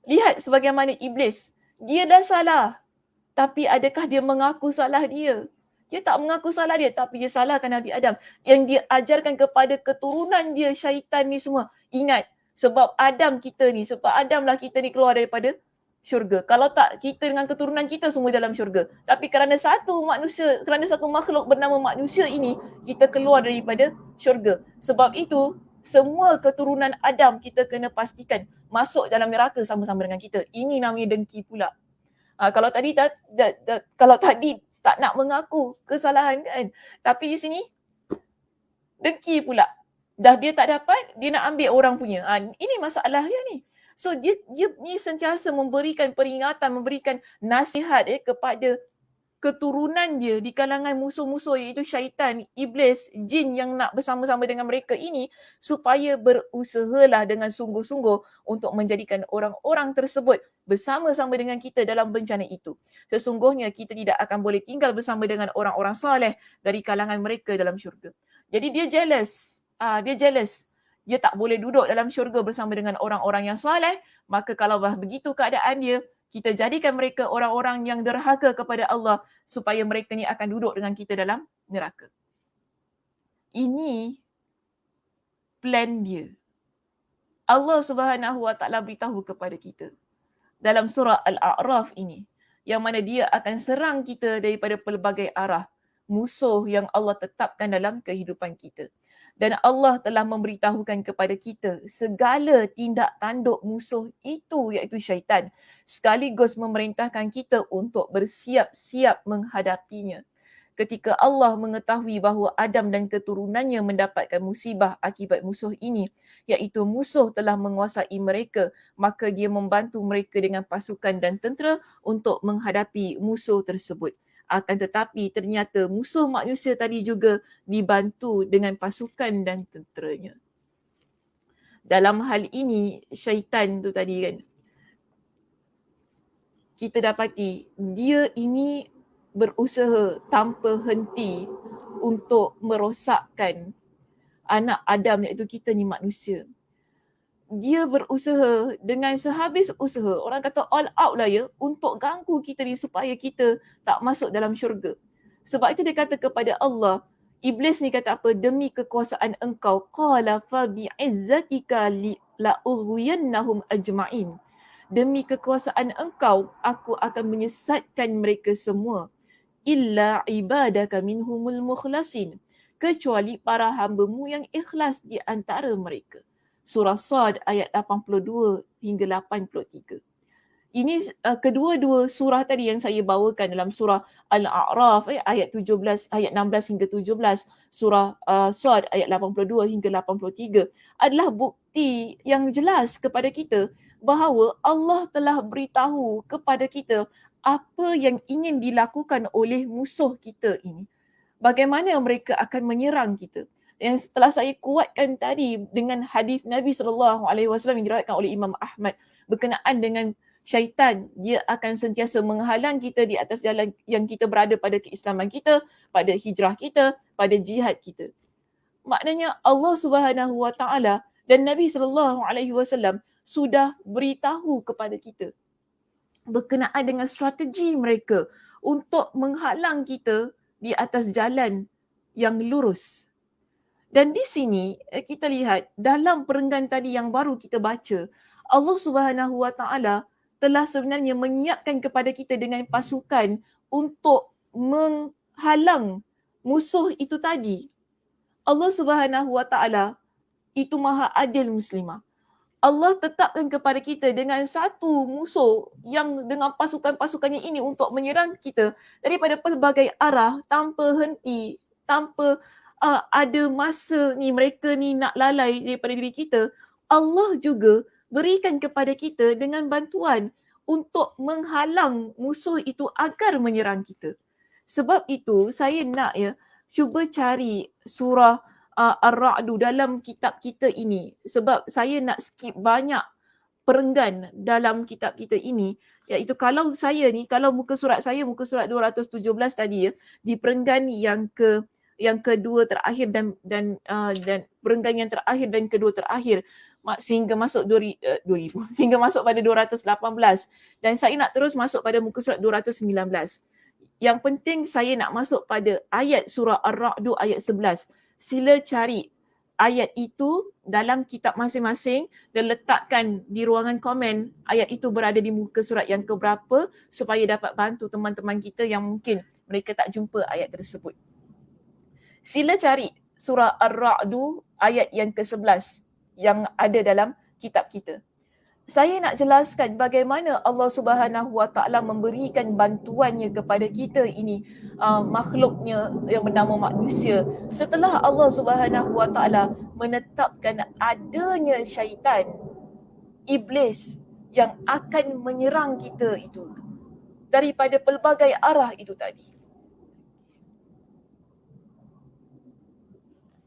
Lihat sebagaimana iblis, dia dah salah. Tapi adakah dia mengaku salah dia? Dia tak mengaku salah dia, tapi dia salahkan Nabi Adam. Yang dia ajarkan kepada keturunan dia, syaitan ni semua. Ingat, sebab Adam lah kita ni keluar daripada syurga. Kalau tak, kita dengan keturunan kita semua dalam syurga. Tapi kerana satu makhluk bernama manusia ini, kita keluar daripada syurga. Sebab itu, semua keturunan Adam kita kena pastikan masuk dalam neraka sama-sama dengan kita. Ini namanya dengki pula. Kalau tadi tak nak mengaku kesalahan kan. Tapi di sini dengki pula. Dah dia tak dapat, dia nak ambil orang punya. Ini masalah dia ni. So dia ni sentiasa memberikan peringatan, memberikan nasihat kepada keturunan dia di kalangan musuh-musuh, iaitu syaitan, iblis, jin yang nak bersama-sama dengan mereka ini, supaya berusahalah dengan sungguh-sungguh untuk menjadikan orang-orang tersebut bersama-sama dengan kita dalam bencana itu. Sesungguhnya kita tidak akan boleh tinggal bersama dengan orang-orang saleh dari kalangan mereka dalam syurga. Jadi dia jealous. Dia tak boleh duduk dalam syurga bersama dengan orang-orang yang saleh. Maka kalau begitu keadaan dia, kita jadikan mereka orang-orang yang derhaka kepada Allah supaya mereka ni akan duduk dengan kita dalam neraka. Ini plan dia. Allah Subhanahu Wa Taala beritahu kepada kita dalam surah Al-A'raf ini, yang mana dia akan serang kita daripada pelbagai arah, musuh yang Allah tetapkan dalam kehidupan kita. Dan Allah telah memberitahukan kepada kita segala tindak tanduk musuh itu, iaitu syaitan, sekaligus memerintahkan kita untuk bersiap-siap menghadapinya. Ketika Allah mengetahui bahawa Adam dan keturunannya mendapatkan musibah akibat musuh ini, iaitu musuh telah menguasai mereka, maka dia membantu mereka dengan pasukan dan tentera untuk menghadapi musuh tersebut. Akan tetapi ternyata musuh manusia tadi juga dibantu dengan pasukan dan tenteranya. Dalam hal ini, syaitan tu tadi kan, kita dapati dia ini berusaha tanpa henti untuk merosakkan anak Adam, iaitu kita ni manusia. Dia berusaha dengan sehabis usaha, orang kata all out lah ya, untuk ganggu kita ni supaya kita tak masuk dalam syurga. Sebab itu dia kata kepada Allah, iblis ni kata apa? Demi kekuasaan engkau, qala fa bi'izzatika la ughwiyannahum ajma'in. Demi kekuasaan engkau, aku akan menyesatkan mereka semua. Illa ibadaka minhumul mukhlasin. kecuali para hamba-Mu yang ikhlas di antara mereka. Surah Sad ayat 82 hingga 83. Ini kedua-dua surah tadi yang saya bawakan dalam surah Al-A'raf ayat 17, ayat 16 hingga 17, surah Sad ayat 82 hingga 83 adalah bukti yang jelas kepada kita bahawa Allah telah beritahu kepada kita apa yang ingin dilakukan oleh musuh kita ini. Bagaimana mereka akan menyerang kita. Yang setelah saya kuatkan tadi dengan hadis Nabi SAW yang diriwayatkan oleh Imam Ahmad berkenaan dengan syaitan, dia akan sentiasa menghalang kita di atas jalan yang kita berada pada keislaman kita, pada hijrah kita, pada jihad kita. Maknanya Allah Subhanahu Wa Taala dan Nabi SAW sudah beritahu kepada kita berkenaan dengan strategi mereka untuk menghalang kita di atas jalan yang lurus. Dan di sini kita lihat dalam perenggan tadi yang baru kita baca, Allah Subhanahu Wa Taala telah sebenarnya menyiapkan kepada kita dengan pasukan untuk menghalang musuh itu tadi. Allah Subhanahu Wa Taala itu Maha Adil Muslimah. Allah tetapkan kepada kita dengan satu musuh yang dengan pasukan-pasukannya ini untuk menyerang kita daripada pelbagai arah tanpa henti, tanpa ada masa ni mereka ni nak lalai daripada diri kita. Allah juga berikan kepada kita dengan bantuan untuk menghalang musuh itu agar menyerang kita. Sebab itu saya nak cuba cari surah Ar-Ra'du dalam kitab kita ini. Sebab saya nak skip banyak perenggan dalam kitab kita ini. Iaitu kalau muka surat saya, muka surat 217 tadi di perenggan yang kedua terakhir dan perenggan yang terakhir dan kedua terakhir sehingga masuk 2000 sehingga masuk pada 218 dan saya nak terus masuk pada muka surat 219. Yang penting saya nak masuk pada ayat surah Ar-Ra'du ayat 11. Sila cari ayat itu dalam kitab masing-masing dan letakkan di ruangan komen ayat itu berada di muka surat yang keberapa supaya dapat bantu teman-teman kita yang mungkin mereka tak jumpa ayat tersebut. Sila cari surah Ar-Ra'du ayat yang ke-11 yang ada dalam kitab kita. Saya nak jelaskan bagaimana Allah Subhanahu Wa Taala memberikan bantuannya kepada kita ini, makhluknya yang bernama manusia, setelah Allah Subhanahu Wa Taala menetapkan adanya syaitan, iblis yang akan menyerang kita itu daripada pelbagai arah itu tadi.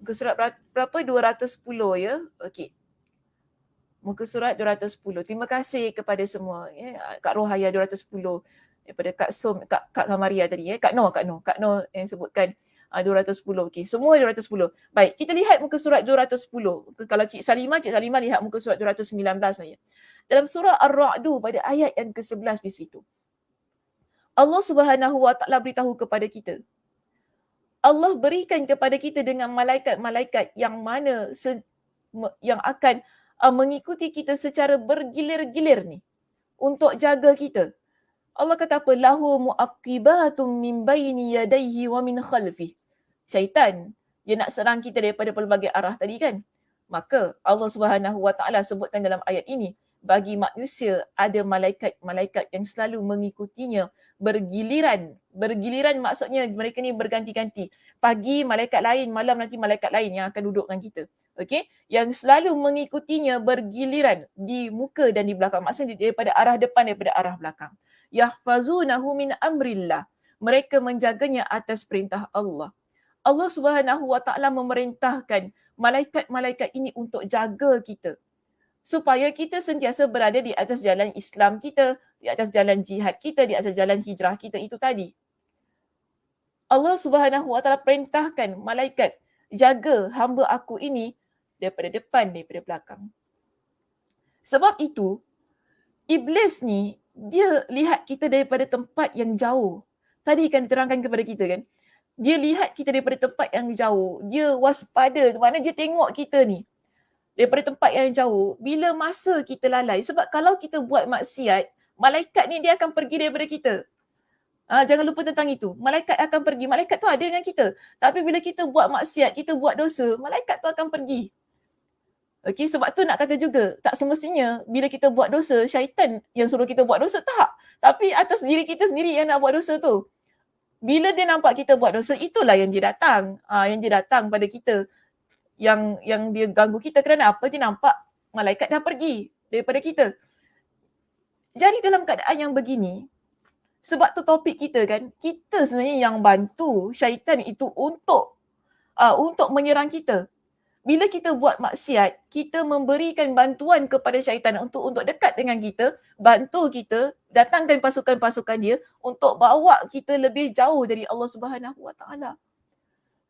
Muka surat berapa? 210 ya. Okey. Muka surat 210. Terima kasih kepada semua Kak Rohaya 210 daripada Kak Som, Kak Kamaria tadi Kak Noh yang sebutkan 210. Okey, semua 210. Baik, kita lihat muka surat 210. Kalau Cik Salimah lihat muka surat 219 saja. Dalam surah Ar-Ra'du pada ayat yang ke-11 di situ. Allah Subhanahu Wa Taala beritahu kepada kita. Allah berikan kepada kita dengan malaikat-malaikat yang mana yang akan mengikuti kita secara bergilir-gilir ni untuk jaga kita. Allah kata apa? Lahu mu'aqibatum min baini yadayhi wa min khalfih. Syaitan dia nak serang kita daripada pelbagai arah tadi kan. Maka Allah Subhanahu Wa Taala sebutkan dalam ayat ini, bagi manusia ada malaikat-malaikat yang selalu mengikutinya bergiliran. Bergiliran maksudnya mereka ni berganti-ganti. Pagi malaikat lain, malam nanti malaikat lain yang akan duduk dengan kita. Okey, yang selalu mengikutinya bergiliran di muka dan di belakang. Maksudnya daripada arah depan, daripada arah belakang. Yahfazunahu min amrillah. Mereka menjaganya atas perintah Allah. Allah Subhanahu Wa Taala memerintahkan malaikat-malaikat ini untuk jaga kita, supaya kita sentiasa berada di atas jalan Islam kita, di atas jalan jihad kita, di atas jalan hijrah kita itu tadi. Allah Subhanahu Wa Taala perintahkan malaikat jaga hamba aku ini daripada depan, daripada belakang. Sebab itu, iblis ni dia lihat kita daripada tempat yang jauh. Tadi kan diterangkan kepada kita kan, dia lihat kita daripada tempat yang jauh. Dia waspada, maknanya dia tengok kita ni daripada tempat yang jauh bila masa kita lalai. Sebab kalau kita buat maksiat, malaikat ni dia akan pergi daripada kita. Jangan lupa tentang itu. Malaikat akan pergi. Malaikat tu ada dengan kita. Tapi bila kita buat maksiat, kita buat dosa, malaikat tu akan pergi. Okey, sebab tu nak kata juga, tak semestinya bila kita buat dosa, syaitan yang suruh kita buat dosa, tak. Tapi atas diri kita sendiri yang nak buat dosa tu. Bila dia nampak kita buat dosa, itulah yang dia datang. Yang dia datang pada kita. Yang dia ganggu kita kerana apa? Dia nampak malaikat dah pergi daripada kita. Jadi dalam keadaan yang begini, sebab tu topik kita kan, kita sebenarnya yang bantu syaitan itu untuk menyerang kita. Bila kita buat maksiat, kita memberikan bantuan kepada syaitan untuk dekat dengan kita, bantu kita, datangkan pasukan-pasukan dia untuk bawa kita lebih jauh dari Allah Subhanahu Wa Taala.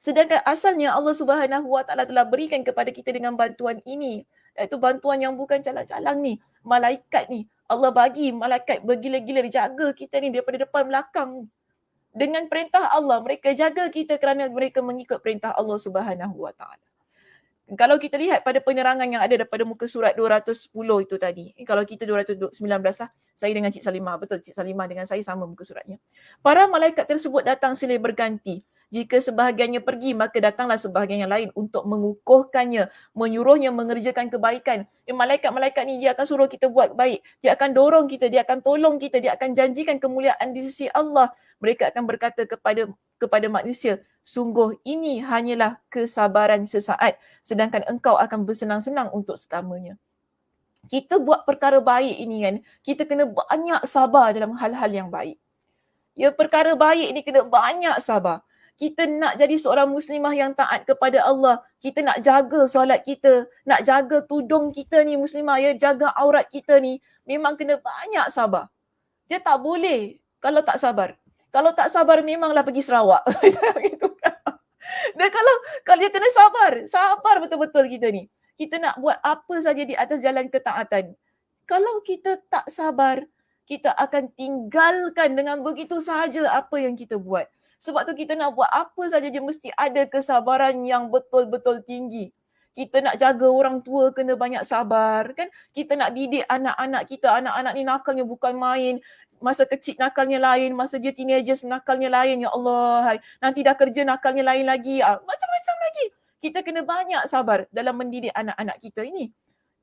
Sedangkan asalnya Allah Subhanahu Wa Taala telah berikan kepada kita dengan bantuan ini, iaitu bantuan yang bukan calang-calang ni, malaikat ni. Allah bagi malaikat bergila-gila jaga kita ni daripada depan belakang. Dengan perintah Allah, mereka jaga kita kerana mereka mengikut perintah Allah Subhanahu Wa Taala. Kalau kita lihat pada penerangan yang ada daripada muka surat 210 itu tadi. Kalau kita 219 lah. Saya dengan Cik Salimah. Betul, Cik Salimah dengan saya sama muka suratnya. Para malaikat tersebut datang silih berganti. Jika sebahagiannya pergi, maka datanglah sebahagian yang lain untuk mengukuhkannya, menyuruhnya mengerjakan kebaikan. Malaikat-malaikat ni dia akan suruh kita buat baik. Dia akan dorong kita, dia akan tolong kita, dia akan janjikan kemuliaan di sisi Allah. Mereka akan berkata kepada manusia, sungguh ini hanyalah kesabaran sesaat, sedangkan engkau akan bersenang-senang untuk selamanya. Kita buat perkara baik ini kan, kita kena banyak sabar dalam hal-hal yang baik. Ya, perkara baik ni kena banyak sabar. Kita nak jadi seorang muslimah yang taat kepada Allah. Kita nak jaga solat kita, nak jaga tudung kita ni muslimah, ya, jaga aurat kita ni, memang kena banyak sabar. Dia tak boleh kalau tak sabar. Kalau tak sabar memanglah pergi Sarawak. Gitu kan. Dan kalau dia kena sabar betul-betul kita ni. Kita nak buat apa saja di atas jalan ketaatan. Kalau kita tak sabar, kita akan tinggalkan dengan begitu sahaja apa yang kita buat. Sebab tu kita nak buat apa saja dia mesti ada kesabaran yang betul-betul tinggi. Kita nak jaga orang tua kena banyak sabar kan. Kita nak didik anak-anak kita. Anak-anak ni nakalnya bukan main. Masa kecil nakalnya lain. Masa dia teenagers nakalnya lain. Ya Allah. Nanti dah kerja nakalnya lain lagi. Macam-macam lagi. Kita kena banyak sabar dalam mendidik anak-anak kita ini.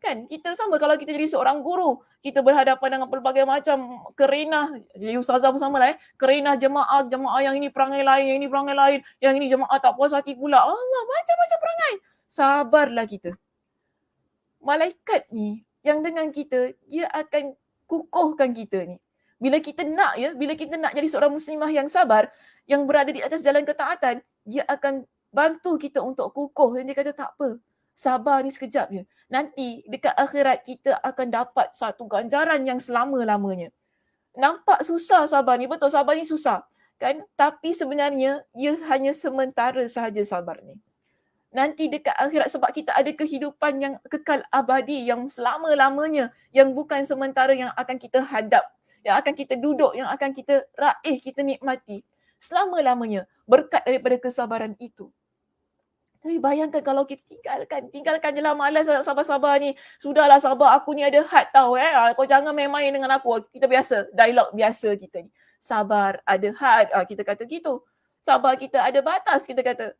Kan kita sama kalau kita jadi seorang guru, kita berhadapan dengan pelbagai macam kerenah, jadi ustazah pun sama lah kerenah jemaah yang ini perangai lain, yang ini perangai lain, yang ini jemaah tak puas hati pula. Allah, macam-macam perangai. Sabarlah kita. Malaikat ni yang dengan kita, dia akan kukuhkan kita ni. Bila kita nak jadi seorang muslimah yang sabar, yang berada di atas jalan ketaatan, dia akan bantu kita untuk kukuh. Dan dia kata tak apa. Sabar ni sekejap je. Nanti dekat akhirat kita akan dapat satu ganjaran yang selama-lamanya. Nampak susah sabar ni. Betul, sabar ni susah. Kan? Tapi sebenarnya ia hanya sementara sahaja sabar ni. Nanti dekat akhirat sebab kita ada kehidupan yang kekal abadi, yang selama-lamanya, yang bukan sementara yang akan kita hadap, yang akan kita duduk, yang akan kita raih, kita nikmati. Selama-lamanya berkat daripada kesabaran itu. Tapi bayangkan kalau kita tinggalkan je lah, malas sabar-sabar ni. Sudahlah sabar, aku ni ada had tau kau jangan main-main dengan aku. Kita biasa, dialog biasa kita ni. Sabar, ada had, kita kata gitu. Sabar kita ada batas, kita kata.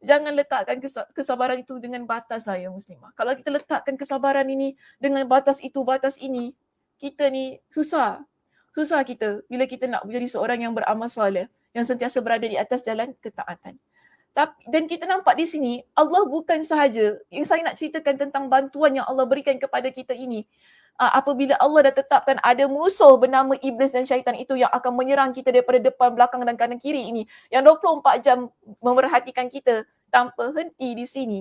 Jangan letakkan kesabaran itu dengan batas lah ya muslimah. Kalau kita letakkan kesabaran ini dengan batas itu, batas ini, kita ni susah. Susah kita bila kita nak menjadi seorang yang beramal soleh, yang sentiasa berada di atas jalan ketaatan. Dan kita nampak di sini, Allah bukan sahaja, yang saya nak ceritakan tentang bantuan yang Allah berikan kepada kita ini. Apabila Allah dah tetapkan ada musuh bernama Iblis dan syaitan itu yang akan menyerang kita daripada depan, belakang dan kanan kiri ini. Yang 24 jam memerhatikan kita tanpa henti di sini.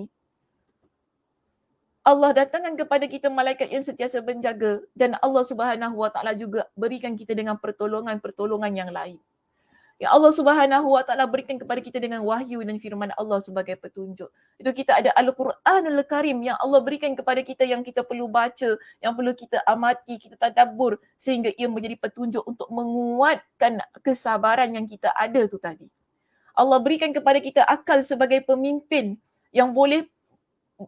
Allah datangkan kepada kita malaikat yang sentiasa menjaga. Dan Allah Subhanahu Wa Taala juga berikan kita dengan pertolongan-pertolongan yang lain. Ya Allah Subhanahu Wa Taala berikan kepada kita dengan wahyu dan firman Allah sebagai petunjuk. Itu kita ada Al-Quranul Karim yang Allah berikan kepada kita yang kita perlu baca, yang perlu kita amati, kita tadabbur sehingga ia menjadi petunjuk untuk menguatkan kesabaran yang kita ada tu tadi. Allah berikan kepada kita akal sebagai pemimpin yang boleh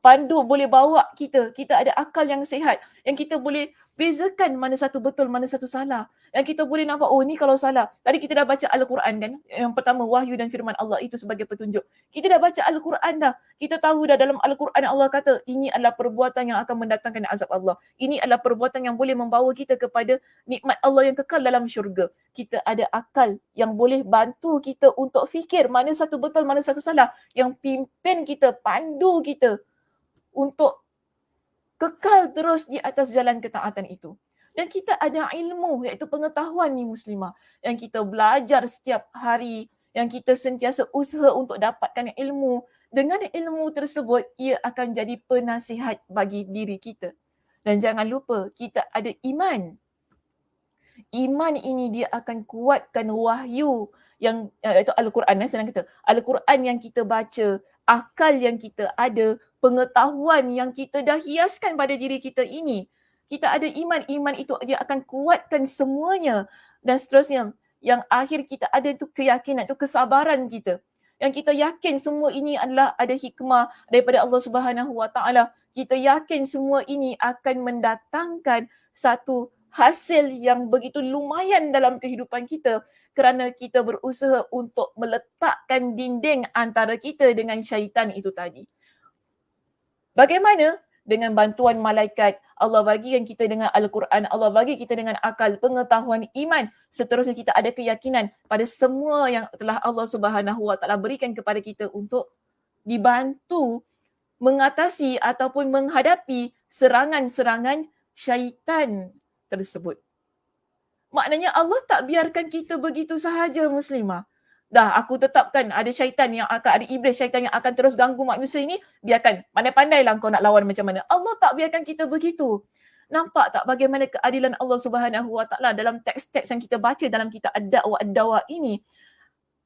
pandu, boleh bawa kita. Kita ada akal yang sihat yang kita boleh bezakan mana satu betul, mana satu salah. Yang kita boleh nampak, oh ni kalau salah. Tadi kita dah baca Al-Quran kan. Yang pertama, wahyu dan firman Allah itu sebagai petunjuk. Kita dah baca Al-Quran dah. Kita tahu dah dalam Al-Quran Allah kata, ini adalah perbuatan yang akan mendatangkan azab Allah. Ini adalah perbuatan yang boleh membawa kita kepada nikmat Allah yang kekal dalam syurga. Kita ada akal yang boleh bantu kita untuk fikir mana satu betul, mana satu salah. Yang pimpin kita, pandu kita untuk kekal terus di atas jalan ketaatan itu. Dan kita ada ilmu, iaitu pengetahuan ni muslimah, yang kita belajar setiap hari, yang kita sentiasa usaha untuk dapatkan ilmu. Dengan ilmu tersebut, ia akan jadi penasihat bagi diri kita. Dan jangan lupa, kita ada iman. Iman ini dia akan kuatkan wahyu yang iaitu Al-Quran, senang kata. Al-Quran yang kita baca, akal yang kita ada, pengetahuan yang kita dah hiaskan pada diri kita ini. Kita ada iman, iman itu dia akan kuatkan semuanya dan seterusnya. Yang akhir kita ada itu keyakinan, itu kesabaran kita. Yang kita yakin semua ini adalah ada hikmah daripada Allah Subhanahu Wa Taala. Kita yakin semua ini akan mendatangkan satu hasil yang begitu lumayan dalam kehidupan kita kerana kita berusaha untuk meletakkan dinding antara kita dengan syaitan itu tadi. Bagaimana? Dengan bantuan malaikat. Allah bagikan kita dengan Al-Quran. Allah bagi kita dengan akal, pengetahuan, iman. Seterusnya kita ada keyakinan pada semua yang telah Allah Subhanahu Wa Taala berikan kepada kita untuk dibantu mengatasi ataupun menghadapi serangan-serangan syaitan tersebut. Maknanya Allah tak biarkan kita begitu sahaja muslimah. Dah aku tetapkan ada syaitan yang akan, ada iblis syaitan yang akan terus ganggu manusia ini, biarkan, pandai-pandailah kau nak lawan macam mana. Allah tak biarkan kita begitu. Nampak tak bagaimana keadilan Allah Subhanahu Wa Taala dalam teks-teks yang kita baca dalam kitab Ad-Da'wah Ad-Dawa ini.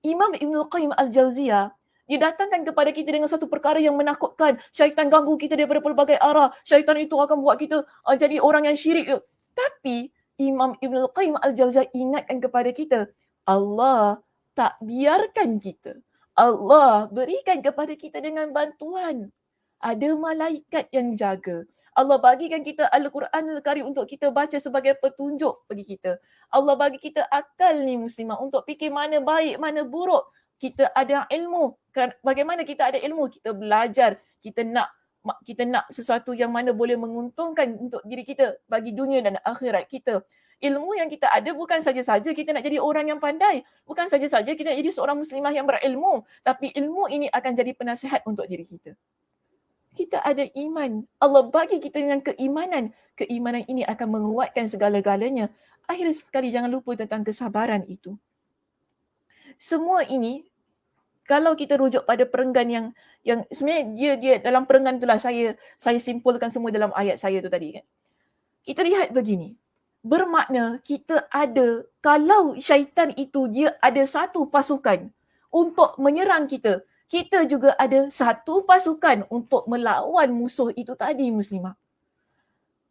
Imam Ibn Qayyim Al-Jauziyah, dia datangkan kepada kita dengan satu perkara yang menakutkan. Syaitan ganggu kita daripada pelbagai arah. Syaitan itu akan buat kita jadi orang yang syirik. Tapi Imam Ibn Qayyim Al-Jauziyah ingatkan kepada kita, Allah tak biarkan kita. Allah berikan kepada kita dengan bantuan. Ada malaikat yang jaga. Allah bagikan kita Al-Quran Al-Karim untuk kita baca sebagai petunjuk bagi kita. Allah bagi kita akal ni muslimah untuk fikir mana baik, mana buruk. Kita ada ilmu. Bagaimana kita ada ilmu? Kita belajar. Kita nak sesuatu yang mana boleh menguntungkan untuk diri kita bagi dunia dan akhirat kita. Ilmu yang kita ada bukan saja-saja kita nak jadi orang yang pandai. Bukan saja-saja kita nak jadi seorang muslimah yang berilmu. Tapi ilmu ini akan jadi penasihat untuk diri kita. Kita ada iman. Allah bagi kita dengan keimanan. Keimanan ini akan menguatkan segala-galanya. Akhir sekali jangan lupa tentang kesabaran itu. Semua ini, kalau kita rujuk pada perenggan yang sebenarnya dia dalam perenggan itulah saya simpulkan semua dalam ayat saya tu tadi kan. Kita lihat begini. Bermakna kita ada, kalau syaitan itu dia ada satu pasukan untuk menyerang kita, kita juga ada satu pasukan untuk melawan musuh itu tadi muslimah.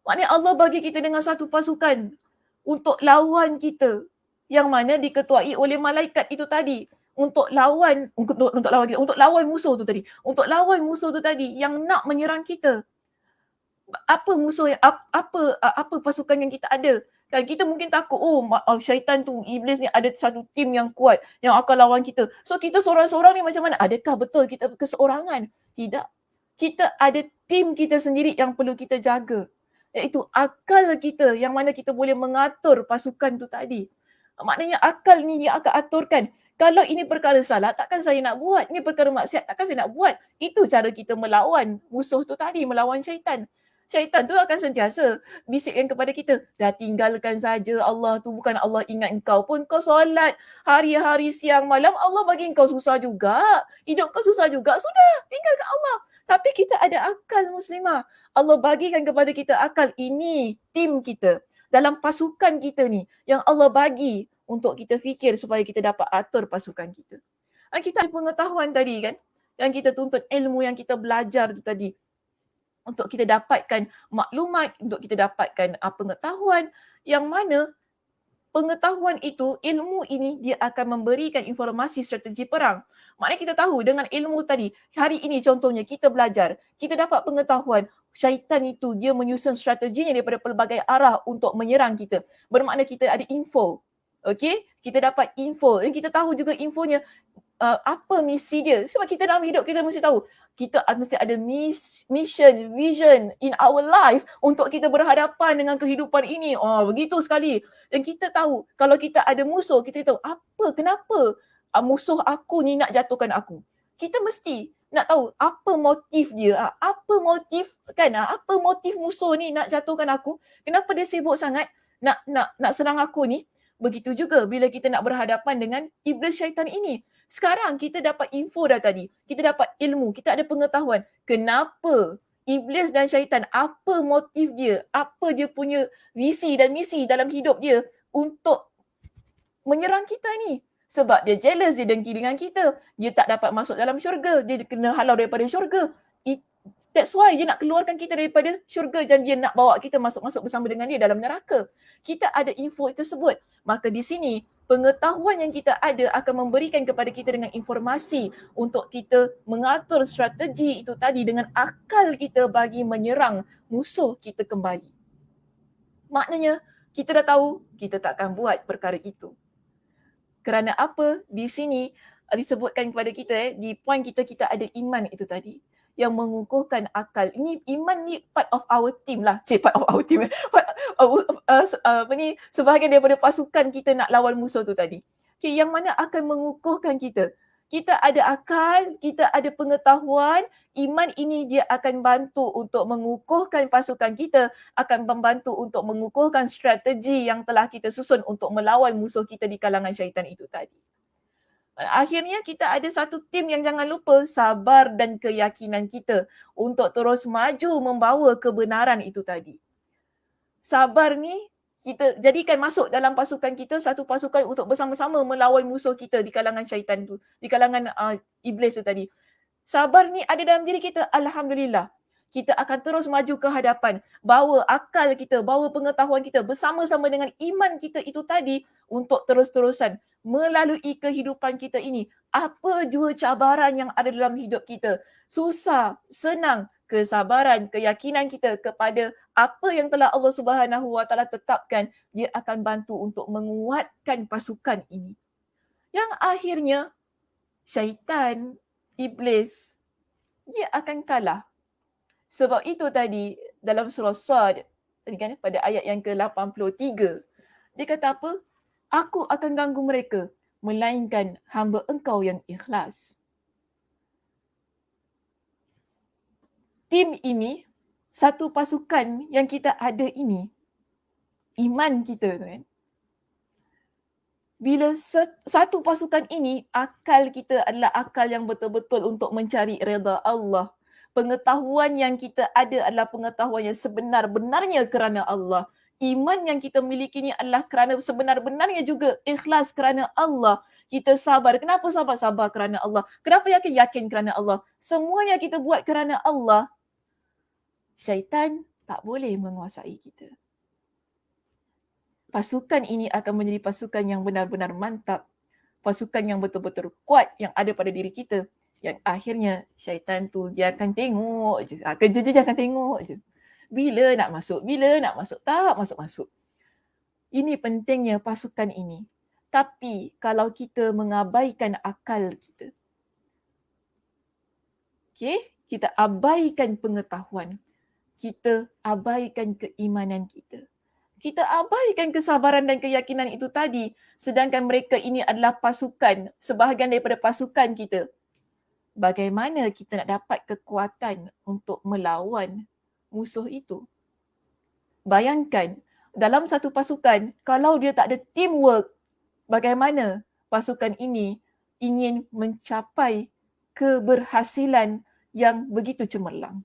Maknanya Allah bagi kita dengan satu pasukan untuk lawan kita yang mana diketuai oleh malaikat itu tadi. Untuk lawan musuh tu tadi. Untuk lawan musuh tu tadi yang nak menyerang kita. Apa musuh yang apa pasukan yang kita ada? Kan kita mungkin takut, syaitan tu, iblis ni ada satu tim yang kuat yang akan lawan kita. So kita seorang-seorang ni macam mana? Adakah betul kita keseorangan? Tidak. Kita ada tim kita sendiri yang perlu kita jaga. Iaitu akal kita yang mana kita boleh mengatur pasukan tu tadi. Maknanya akal ni dia akan aturkan. Kalau ini perkara salah, takkan saya nak buat. Ini perkara maksiat, takkan saya nak buat. Itu cara kita melawan musuh tu tadi, melawan syaitan. Syaitan tu akan sentiasa bisikkan kepada kita, dah tinggalkan saja, Allah tu bukan Allah ingat engkau pun. Kau solat hari-hari siang malam, Allah bagi engkau susah juga. Hidup kau susah juga, sudah, tinggalkan Allah. Tapi kita ada akal muslimah. Allah bagikan kepada kita akal. Ini tim kita. Dalam pasukan kita ni, yang Allah bagi untuk kita fikir supaya kita dapat atur pasukan kita. Kita ada pengetahuan tadi kan, yang kita tuntut, ilmu yang kita belajar tu tadi. Untuk kita dapatkan maklumat, untuk kita dapatkan pengetahuan yang mana pengetahuan itu, ilmu ini dia akan memberikan informasi strategi perang. Maknanya kita tahu dengan ilmu tadi, hari ini contohnya kita belajar, kita dapat pengetahuan, syaitan itu dia menyusun strateginya daripada pelbagai arah untuk menyerang kita. Bermakna kita ada info. Okey, kita dapat info dan kita tahu juga infonya apa misi dia. Sebab kita dalam hidup kita mesti tahu kita mesti ada mission, vision in our life untuk kita berhadapan dengan kehidupan ini. Begitu sekali. Dan kita tahu kalau kita ada musuh, kita tahu kenapa musuh aku ni nak jatuhkan aku. Kita mesti nak tahu apa motif dia, apa motif musuh ni nak jatuhkan aku, kenapa dia sibuk sangat nak serang aku ni. Begitu juga bila kita nak berhadapan dengan iblis syaitan ini. Sekarang kita dapat info dah tadi. Kita dapat ilmu, kita ada pengetahuan. Kenapa iblis dan syaitan, apa motif dia, apa dia punya visi dan misi dalam hidup dia untuk menyerang kita ni. Sebab dia jealous, dia dengki dengan kita. Dia tak dapat masuk dalam syurga. Dia kena halau daripada syurga. That's why dia nak keluarkan kita daripada syurga dan dia nak bawa kita masuk-masuk bersama dengan dia dalam neraka. Kita ada info itu tersebut. Maka di sini pengetahuan yang kita ada akan memberikan kepada kita dengan informasi untuk kita mengatur strategi itu tadi dengan akal kita bagi menyerang musuh kita kembali. Maknanya kita dah tahu kita tak akan buat perkara itu. Kerana apa? Di sini disebutkan kepada kita di poin kita ada iman itu tadi yang mengukuhkan akal. Ini iman ni part of our team lah. Sebahagian daripada pasukan kita nak lawan musuh tu tadi. Okay, yang mana akan mengukuhkan kita. Kita ada akal, kita ada pengetahuan, iman ini dia akan bantu untuk mengukuhkan pasukan kita, akan membantu untuk mengukuhkan strategi yang telah kita susun untuk melawan musuh kita di kalangan syaitan itu tadi. Akhirnya kita ada satu tim yang jangan lupa sabar dan keyakinan kita untuk terus maju membawa kebenaran itu tadi. Sabar ni kita jadikan masuk dalam pasukan kita, satu pasukan untuk bersama-sama melawan musuh kita di kalangan syaitan tu, di kalangan iblis tu tadi. Sabar ni ada dalam diri kita, alhamdulillah. Kita akan terus maju ke hadapan, bawa akal kita, bawa pengetahuan kita bersama-sama dengan iman kita itu tadi untuk terus-terusan melalui kehidupan kita ini. Apa jua cabaran yang ada dalam hidup kita, susah, senang, kesabaran, keyakinan kita kepada apa yang telah Allah Subhanahu Wa Taala tetapkan, dia akan bantu untuk menguatkan pasukan ini. Yang akhirnya syaitan, iblis, dia akan kalah. Sebab itu tadi dalam surah Sad, pada ayat yang ke-83, dia kata apa? Aku akan ganggu mereka, melainkan hamba engkau yang ikhlas. Tim ini, satu pasukan yang kita ada ini, iman kita tu kan. Bila satu pasukan ini, akal kita adalah akal yang betul-betul untuk mencari redha Allah. Pengetahuan yang kita ada adalah pengetahuan yang sebenar-benarnya kerana Allah. Iman yang kita miliki ni adalah kerana sebenar-benarnya juga ikhlas kerana Allah. Kita sabar. Kenapa sabar? Sabar kerana Allah. Kenapa yakin? Yakin kerana Allah. Semuanya kita buat kerana Allah. Syaitan tak boleh menguasai kita. Pasukan ini akan menjadi pasukan yang benar-benar mantap. Pasukan yang betul-betul kuat yang ada pada diri kita. Yang akhirnya syaitan tu dia akan tengok je. Kerja dia akan tengok je. Bila nak masuk, tak masuk-masuk. Ini pentingnya pasukan ini. Tapi kalau kita mengabaikan akal kita, kita abaikan pengetahuan, kita abaikan keimanan kita, kita abaikan kesabaran dan keyakinan itu tadi, sedangkan mereka ini adalah pasukan, sebahagian daripada pasukan kita. Bagaimana kita nak dapat kekuatan untuk melawan musuh itu? Bayangkan, dalam satu pasukan, kalau dia tak ada teamwork, bagaimana pasukan ini ingin mencapai keberhasilan yang begitu cemerlang?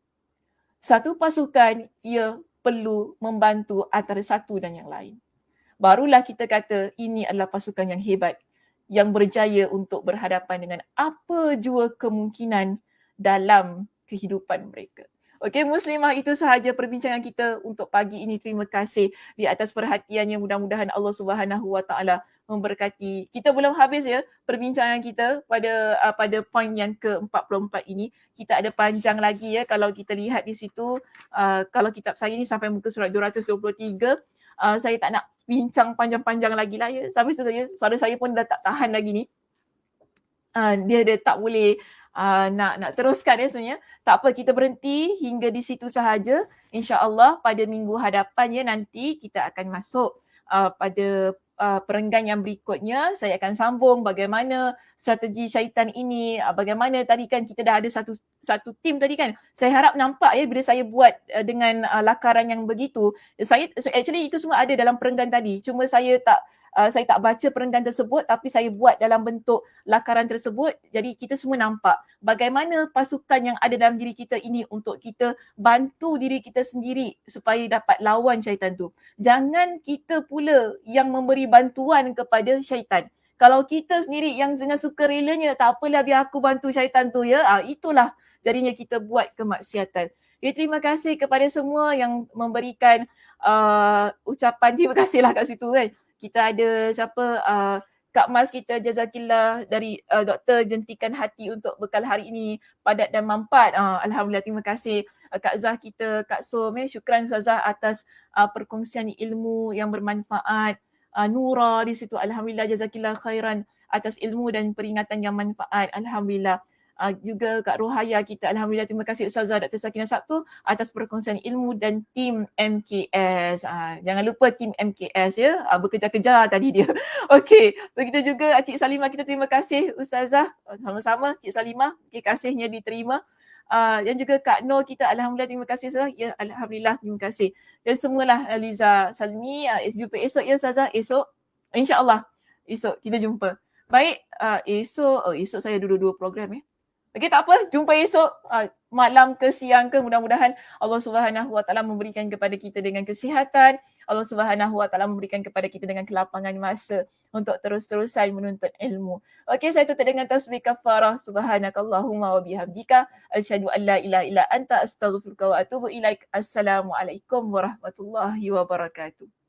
Satu pasukan, ia perlu membantu antara satu dan yang lain. Barulah kita kata ini adalah pasukan yang hebat, yang berjaya untuk berhadapan dengan apa jua kemungkinan dalam kehidupan mereka. Okey muslimah, itu sahaja perbincangan kita untuk pagi ini. Terima kasih di atas perhatiannya. Mudah-mudahan Allah Subhanahu Wa Taala memberkati. Kita belum habis ya perbincangan kita pada poin yang ke-44 ini. Kita ada panjang lagi ya kalau kita lihat di situ. Kalau kitab saya ni sampai muka surat 223. Saya tak nak bincang panjang-panjang lagi lah ya. Sampai suara saya pun dah tak tahan lagi ni. Dia tak boleh nak teruskan ya sebenarnya. Tak apa, kita berhenti hingga di situ sahaja. InsyaAllah pada minggu hadapan ya nanti kita akan masuk pada perenggan yang berikutnya. Saya akan sambung bagaimana strategi syaitan ini, bagaimana tadi kan kita dah ada satu tim tadi kan. Saya harap nampak ya bila saya buat dengan lakaran yang begitu. Actually itu semua ada dalam perenggan tadi. Cuma saya tak baca perenggan tersebut tapi saya buat dalam bentuk lakaran tersebut. Jadi kita semua nampak bagaimana pasukan yang ada dalam diri kita ini untuk kita bantu diri kita sendiri supaya dapat lawan syaitan tu. Jangan kita pula yang memberi bantuan kepada syaitan. Kalau kita sendiri yang dengan sukarelanya, tak apalah biar aku bantu syaitan tu ya. Itulah jadinya kita buat kemaksiatan. Ya, terima kasih kepada semua yang memberikan ucapan terima kasihlah kat situ kan. Kita ada siapa Kak Mas kita jazakillah dari Doktor Jentikan Hati untuk bekal hari ini padat dan mampat. Alhamdulillah, terima kasih Kak Zah kita, Kak Som. Syukran Ustazah atas perkongsian ilmu yang bermanfaat. Nura di situ, alhamdulillah, jazakillah khairan atas ilmu dan peringatan yang manfaat. Alhamdulillah. Juga Kak Rohaya kita, alhamdulillah, terima kasih Ustazah Dr. Sakinah Sabtu atas perkongsian ilmu dan tim MKS. Jangan lupa tim MKS ya, bekerja-kerja tadi dia. Okey, begitu juga Cik Salimah kita, terima kasih Ustazah. Sama-sama Cik Salimah, kasihnya diterima. Dan juga Kak Nur kita, alhamdulillah, terima kasih Ustazah. Ya, alhamdulillah, terima kasih. Dan semualah Liza Salmi, jumpa esok ya Ustazah, esok. InsyaAllah esok kita jumpa. Baik, esok saya dua program ya. Okey, tak apa, jumpa esok malam ke siang ke, mudah-mudahan Allah Subhanahu Wa Taala memberikan kepada kita dengan kesihatan, Allah Subhanahu Wa Taala memberikan kepada kita dengan kelapangan masa untuk terus-terusan menuntut ilmu. Okey, saya tutup dengan tasbih kafarah. Subhanakallahumma wa bihamdika asyhadu an la ilaha illa anta astaghfiruka wa atubu ilaik. Assalamualaikum warahmatullahi wabarakatuh.